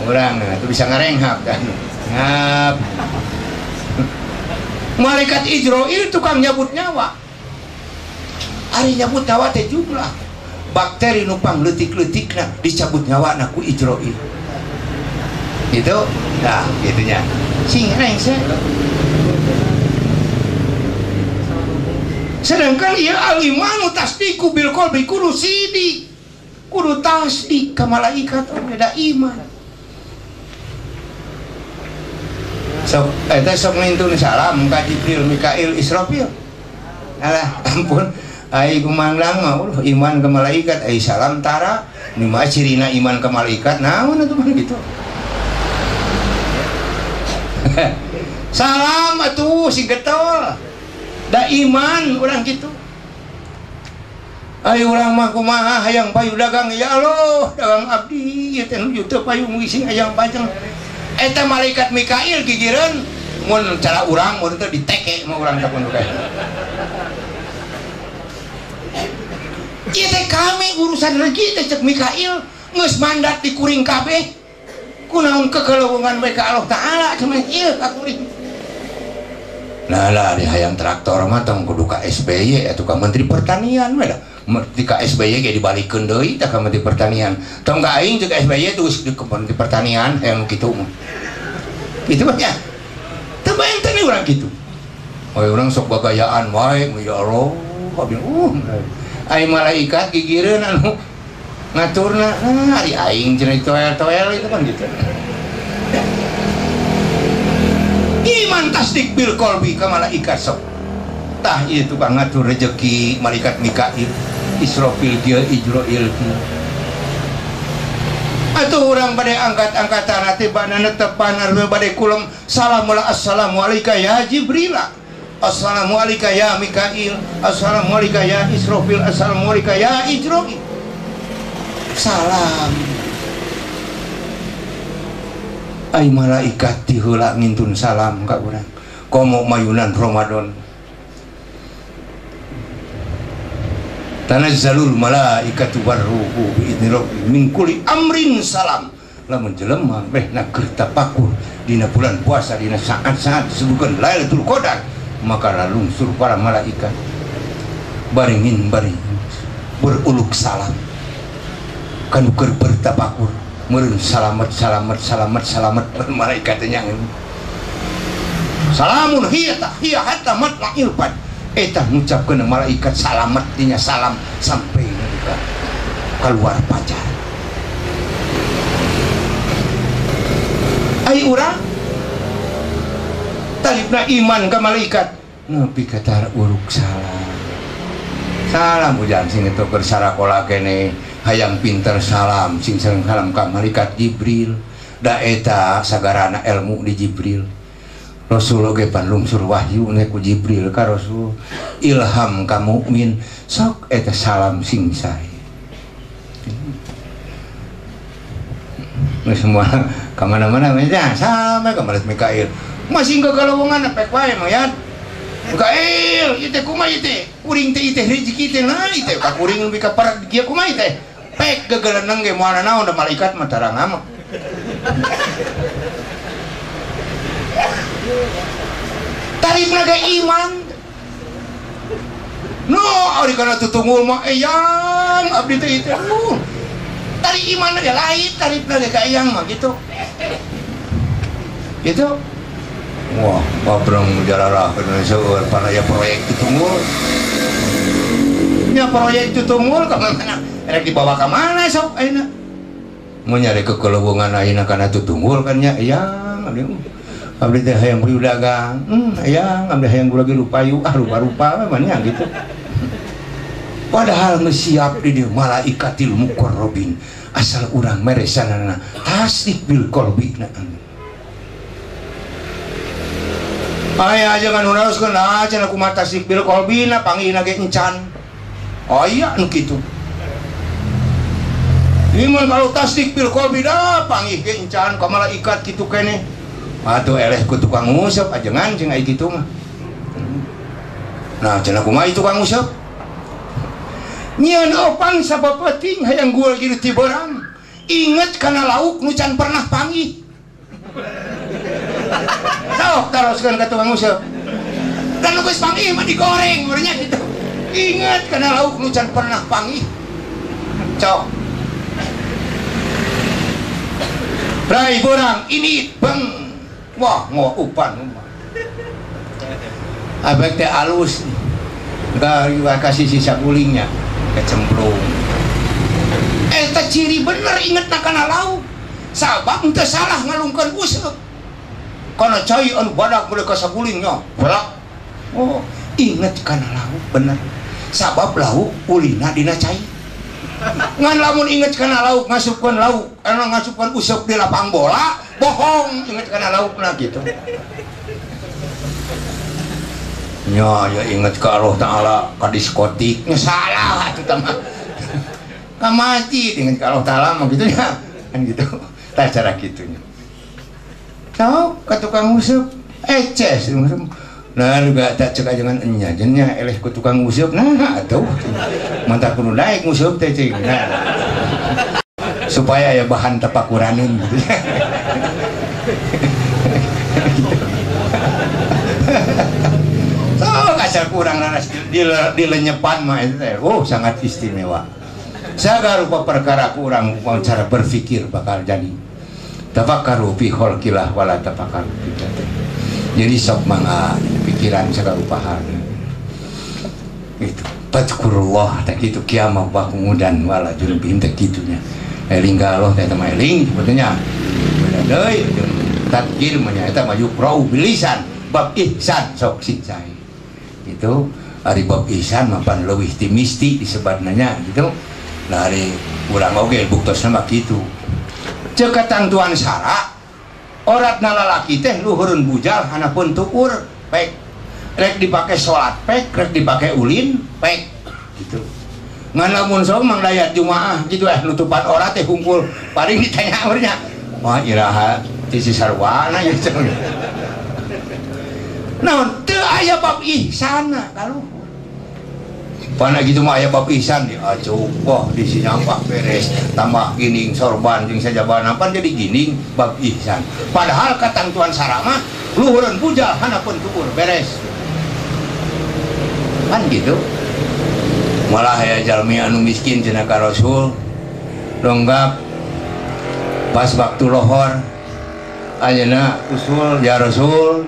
Orang itu bisa ngarenghap kan. Ngap. Malaikat Ijroil tukang nyabut nyawa. Ari nyabut nyawa teh jumlah bakteri nupang leutik-leutikna dicabut nyawa na ku Ijroil. Gitu. Nah, gitunya. Sing reng se. Sedangkan ieu al-imanu tasdiqu bil qalbi kudu sidik. Kudu tasdik ka malaikat beda iman. Sok eta sok ngintun salam ka Jibril, Mikail, Israfil. Alah ampun ai kumandang mah iman ke malaikat ai salam tara nu mah cirina iman ke malaikat naon atuh mah gitu. Salam atuh si getol. Da iman urang gitu. Ai urang mah kumaha hayang payu dagang ya Allah, dagang abdi ieu teh nuju teu payu ngisi hayang pajeng. Eta malaikat Mikail gigireun mun cara urang mun teh diteke mah urang teh pun kae. Ieu teh kami urusan rezeki teh cek Mikail geus mandat di kuring kabeh. Kunaon kekeleuweungan we ka Allah Taala cenah ieu ka kuring. Nah lah di hayang traktor mah tong kudu ka SBY atuh ka Menteri Pertanian we da. Di ka SBY ge dibalikeun deui tah ka Menteri Pertanian. Tong ka aing jeung SBY terus di Menteri Pertanian hayang kitu mah. Gitu banyak. Teu benten urang kitu. Oi urang sok gagayaan wae ya Allah. Ai malaikat gigireun anu ngaturna ari aing cenah toel-toel itu kan gitu. Iman tasdik bil qalbi ka malaikat sok. Tah ieu tukang ngatur rezeki malaikat Mikail, Israfil dia, Ijroil dia. atuh urang bade angkat-angkatan tibana netepan areu bade kulem salam assalamu alayka ya Jibril, assalamu alayka ya Mikail, assalamu alayka ya Israfil, assalamu alayka ya Ijrail. Salam ai malaikat ti heula ngintun salam ka urang komo mayunan Ramadan. Tanazzalul malaikatu warruhu biidzni rabbihim min kulli amrin salam. Lamun jelema beh na keur tapakur dina bulan puasa dina saat-saat disebutkeun Lailatul Qadar, maka lungsur para malaikat baringin beruluk salam kanu keur bertapakur meureun salamet malaikat nya salamun hiya hatta matla'il fajr. Eta ngucapkeun malaikat salamet dinya salam sampai keluar fajar. Ai urang talibna iman ka malaikat nepi ka tar uruk salam ujan sing itu keur sarakola kene hayang pinter salam sing salam ka malaikat Jibril. Da eta sagarana ilmu di Jibril. Rasul ge pan lungsur wahyu ne ku Jibril ka Rasul ilham ka mukmin sok eta salam sing sae. Semua ka mana-mana mah sama ka malaikat Mikail. Masih gagalowongan pek wae mah ya. Mikail, ieu teh kumaha ieu teh? Kuring teh teh rezeki teh nah ieu teh ka kuring lebih ka parak kieu kumaha ieu teh? Pek gagaleunang ge moal naon da malaikat mah tarang mah. Tarifna ge iman. No, ari kana tutungul mah eyang abdi teh itu. Tari iman ge lain, tarifna ge eyang mah gitu. Gitu. Wah, pabrang jalarahkeun seueur panaya proyek tutungul. Nya proyek tutungul ka mana? Rek dibawa ka mana sok ayeuna? Mun nyari kekeleuweungan ayeuna kana tutungul kan nya eyang abdi. Abdi teh hayang beli dagang, hayang abdi hayang beli lupayu, rupa-rupa memangnya gitu. Padahal siap di dieu malaikatil muqarrabin asal urang meresanana tasdik bil qalbina. Aya aja kan uraskeun cenah kumaha tasdik bil qalbina panggihna ge encan. Oh iya nu kitu. Iman kalau tasdik bil qalbina panggih ge encan ka malaikat kitu keneh. Atuh eleh ku tukang nguseup ajengan jeung ai kitu mah. Nah, cenah kumaha itu tukang nguseup? Nyieun opang sabapeting hayang guel kieu ti beurang. Inget kana lauk nu can pernah panggih. Sok taroskeun ka tukang nguseup. Dan nu geus panggih mah digoreng urangnya kitu. Inget kana lauk nu can pernah panggih. Cok. Rai beurang ini beng. Wah, upan abek teh alus enggak kasih sisa gulingnya kecemplung. Eta ciri bener inget kana lauk sabab teu salah ngalungkeun useup kana cai anu badak mulai ka sagulingnya belak. Oh, inget kana lauk bener sabab lauk ulina dina cai. Ngan lamun inget kana lauk ngasupkeun lauk anu ngasupkeun useup di lapang bola bohong inget kana laukna gitu. Nya ya inget ka Allah Taala ka diskotik nya salah atuh tah mah. Ka masjid inget ka Allah Taala mah gitu nya. Kan gitu. Tah cara kitunya. Tau ka tukang nguseup eces nguseup. Nah juga tak cek ajangan enya jennya eleh ku tukang nguseup nah atuh. Mantap kudu naik nguseup teh cing. Nah. Supaya ya bahan tapakuranin gitu. So kasar kurang laras dilenyepan mah itu teh. Oh sangat istimewa. Sagarupa perkara kurang cara berpikir bakal jadi. Tafakkaru fi khalqillah wala tafakkaru fi dzati. Jadi sok mangga pikiran sagarupa hal. Itu. Fadkurullah tak kitu kiamah wa kemudan wala junubihim tak kitunya. Eling ka Allah teh mah eling sebetulnya. Deui takdir mah eta mah yuqra'u bilisan bab ihsan sok sicai. Itu ari bab ihsan mah pan leuwih ti misti disebutna nya gitu. Nah ari urang oge buktosna mah kitu. ceketang tuan sara oratna lalaki teh luhureun bujal hanapun tukur pek rek dipake salat pek rek dipake ulin pek gitu ngan lamun sok mang dayat jumaah gitu nutupan orat teh hungkul paling ditanya urnya wah iraha ti si sarwana gitu naon teu aya bab ihsanna kalau pana gitu mah aya bab ihsan di acuh wah di sini apa beres tambah gining sorban jeung sajabana pan jadi gining bab ihsan padahal katang tuan sara mah luhureun bujal hanapeun tukur beres kan gitu malah ya jalmi anu miskin cenah ka Rasul donggap pas waktu lohor ayeuna usul ya Rasul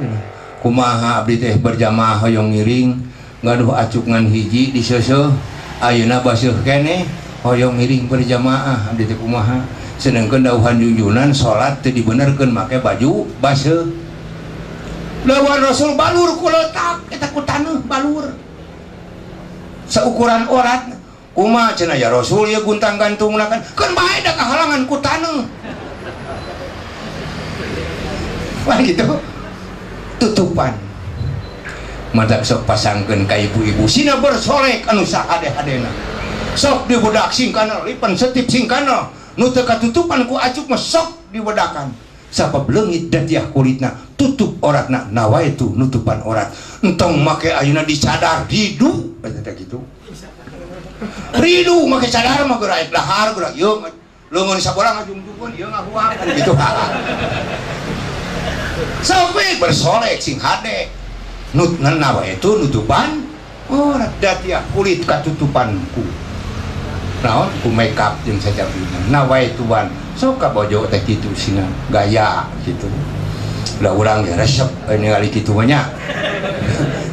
kumaha abdi teh berjamaah hoyong ngiring ngaduh acuk ngan hiji di seuseum ayeuna basuh keneh hoyong ngiring berjamaah abdi teh kumaha sedengkeun dawuhan junjunan salat teu dibenerkeun make baju basuh lawan Rasul balur ku letak eta ku taneuh balur seukuran orat kumaha cenah ya Rasul ya guntang gantungna kan bae da kahalangan ku taneuh wah gitu tutupan madak sok pasangkeun ka ibu-ibu sina bersolek anu sahade-hadena sok dibedak singkana lipan setip singkana nu teu katutupan ku acuk mah sok dibedakan sabab leungit datiah kulitna tutup oratna nawaitu nutupan orat entong make ayeuna dicadar ridu eta kitu ridu make cadar mah geura dahar geura ieu leungeun saborang ngajung-jungkeun ieu ngahuang kitu sampai bersolek sing hade nutnan nawa itu nutupan orat datiah kulit katutupanku naon ku make up jeung sajabina nawa ituan sok ka bojo teh kitu sina gaya gitu udah urang ge resep ningali kitu nya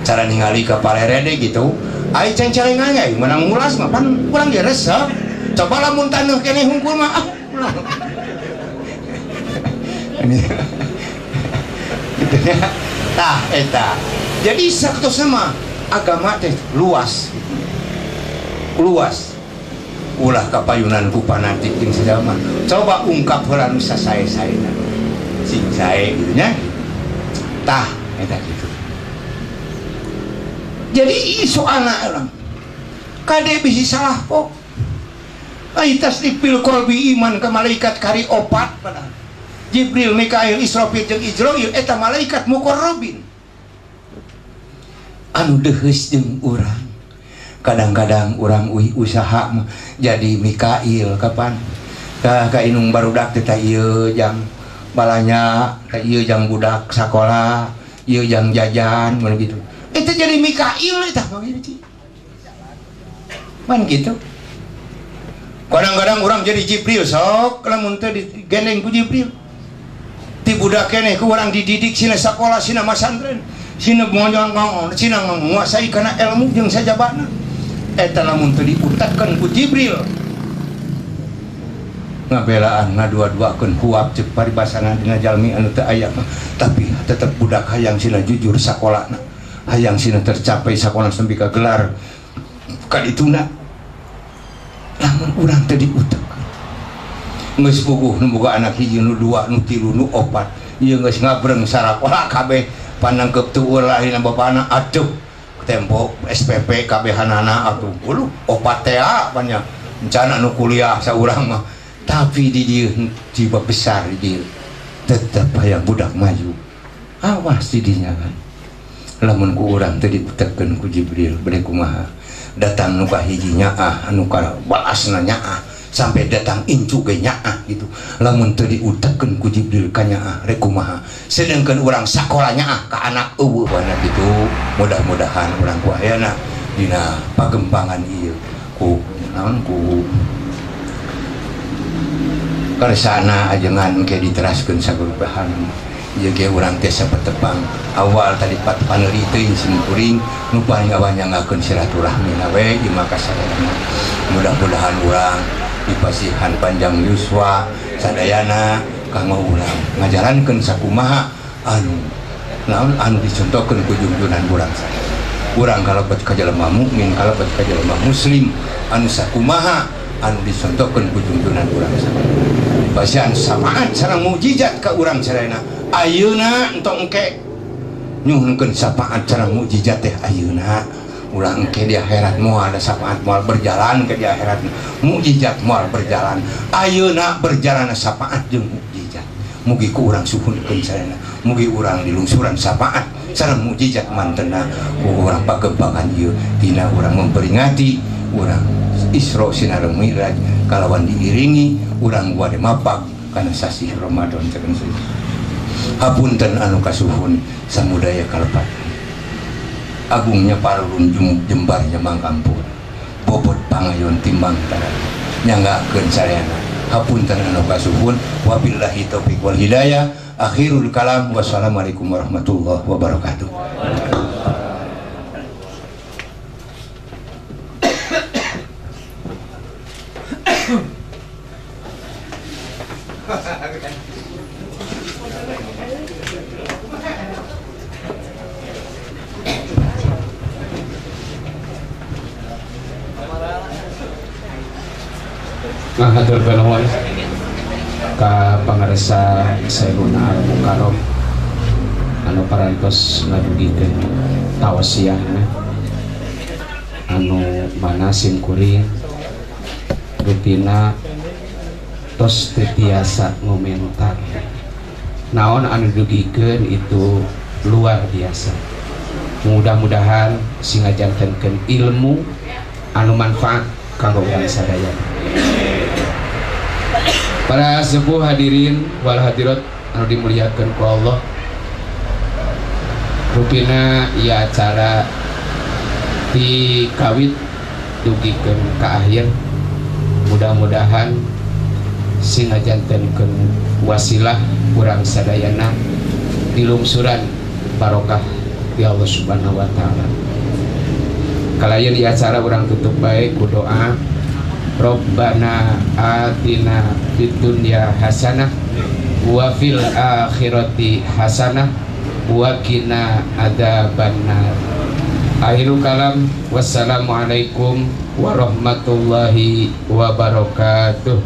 cara ningali ka palerede gitu ai cencelengan ge menang mulas mah pan urang ge resep coba lamun taneuh keneh hungkul mah ini tah eta jadi saktosna mah agama teh luas ulah kapayunan ku panatik jeung sadama coba ungkap heula nu sasae-saena sing sae gitu nya tah eta kitu jadi soalna urang kade bisi salah pok ai tasdipil qalbi iman ka malaikat kari opat padahal Jibril, Mikail, Israfil jeung Ijrail eta malaikat muqarrabin anu deuheus jeung urang kadang-kadang urang usaha jadi Mikail kapan ka inung barudak teh ieu jang balanya teh ieu jang budak sakola ieu jang jajan mun gitu eta jadi Mikail eta pan gitu kadang-kadang urang jadi Jibril sok lamun teu digendeng ku Jibril ti budak keneh ku urang dididik sina sakola sina masantren sina moñong sina menguasai kana ilmu jeung sajabana eta lamun teu diutakkeun ku Jibril ngabelaan ngadua-duakeun huap ceuk paribasana dina jalmi anu teu aya tapi tetep budak hayang sina jujur sakolana hayang sina tercapai sakola sampai ka gelar kadituna lamun urang teu diutak geus puguh nu boga anak hiji nu dua nu tilu nu opat ieu geus ngabreng sarakola kabeh panangkep teu ulah dina bapana aduh tempo SPP kabehanana atuh uluh opat teh banyak rencana nu kuliah saurang mah tapi di dieu jiwa besar di dieu tetep hayang budak maju awas di dinya kan lamun ku urang teu dipeutekeun ku Jibril bade kumaha datang nu ka hiji nyaah anu ka balasna nyaah sampai datang incu ge nyaah gitu lamun teu diutekkeun ku Jibril ka nyaah rek kumaha sedengkeun urang sakola nyaah ka anak eueuh wana gitu mudah-mudahan urang ku ayana dina pagempangan ieu ku naon ku karesana ajengan ke diteraskeun sagurupahan ieu ge urang teh sapetepang awal tadi paneuli teuing simkuring nu paling awal nyangakeun silaturahmi we di Makassarana mudah-mudahan urang dipasihan panjang yuswa sadayana kanggo urang ngajarankeun sakumaha anu dicontohkeun ku junjunan urang sadaya urang kalebet ka jelema mukmin kalebet ka jelema muslim anu sakumaha anu dicontohkeun ku junjunan urang sadaya basian syafaat sareng mukjizat ka urang sadayana ayeuna entong engke nyuhunkeun syafaat sareng mukjizat teh ayeuna ulah engke di akhirat moal ada syafaat moal berjalan ke di akhirat mukjizat moal berjalan ayeuna berjalan syafaat jeung mukjizat mugi ku urang suhunkeun sadayana mugi urang dilungsuran syafaat sareng mukjizat mantena urang pagembangan ieu tina urang memperingati urang Isra Sinareng Mi'raj kalawan diiringi urang wade mapag kana sasi Ramadan cenah hapunten anu kasuhun samudaya kalepat agungnya parulun jembarnya mangkampur bobot pangayon timbang tara nyanggakeun sarayana hapunten anu kasuhun wabillahi taufiq wal hidayah akhirul kalam wassalamualaikum warahmatullahi wabarakatuh. Ngahatur nuhun ka pangaresa Sayyiduna Al-Mukarram anu parantos ngadugikeun tausiahna anu mana sim kuring rutina tos tetiasa ngomentar naon anu dugikeun itu luar biasa. Mudah-mudahan singajantenkeun ilmu anu manfaat kanggo urang sadaya. Para sepuh hadirin wal hadirat anu dimuliakeun ku Allah, rupina ieu acara di kawit dugikeun ka akhir. Mudah-mudahan singajantenkeun wasilah urang sadayana dilungsuran barokah di Allah Subhanahu wa taala. Kalayan di acara urang tutup baik ku doa Rabbana atina fid dunya hasanah wa fil akhirati hasanah wa qina adzabannar. Akhirul kalam wassalamualaikum warahmatullahi wabarakatuh.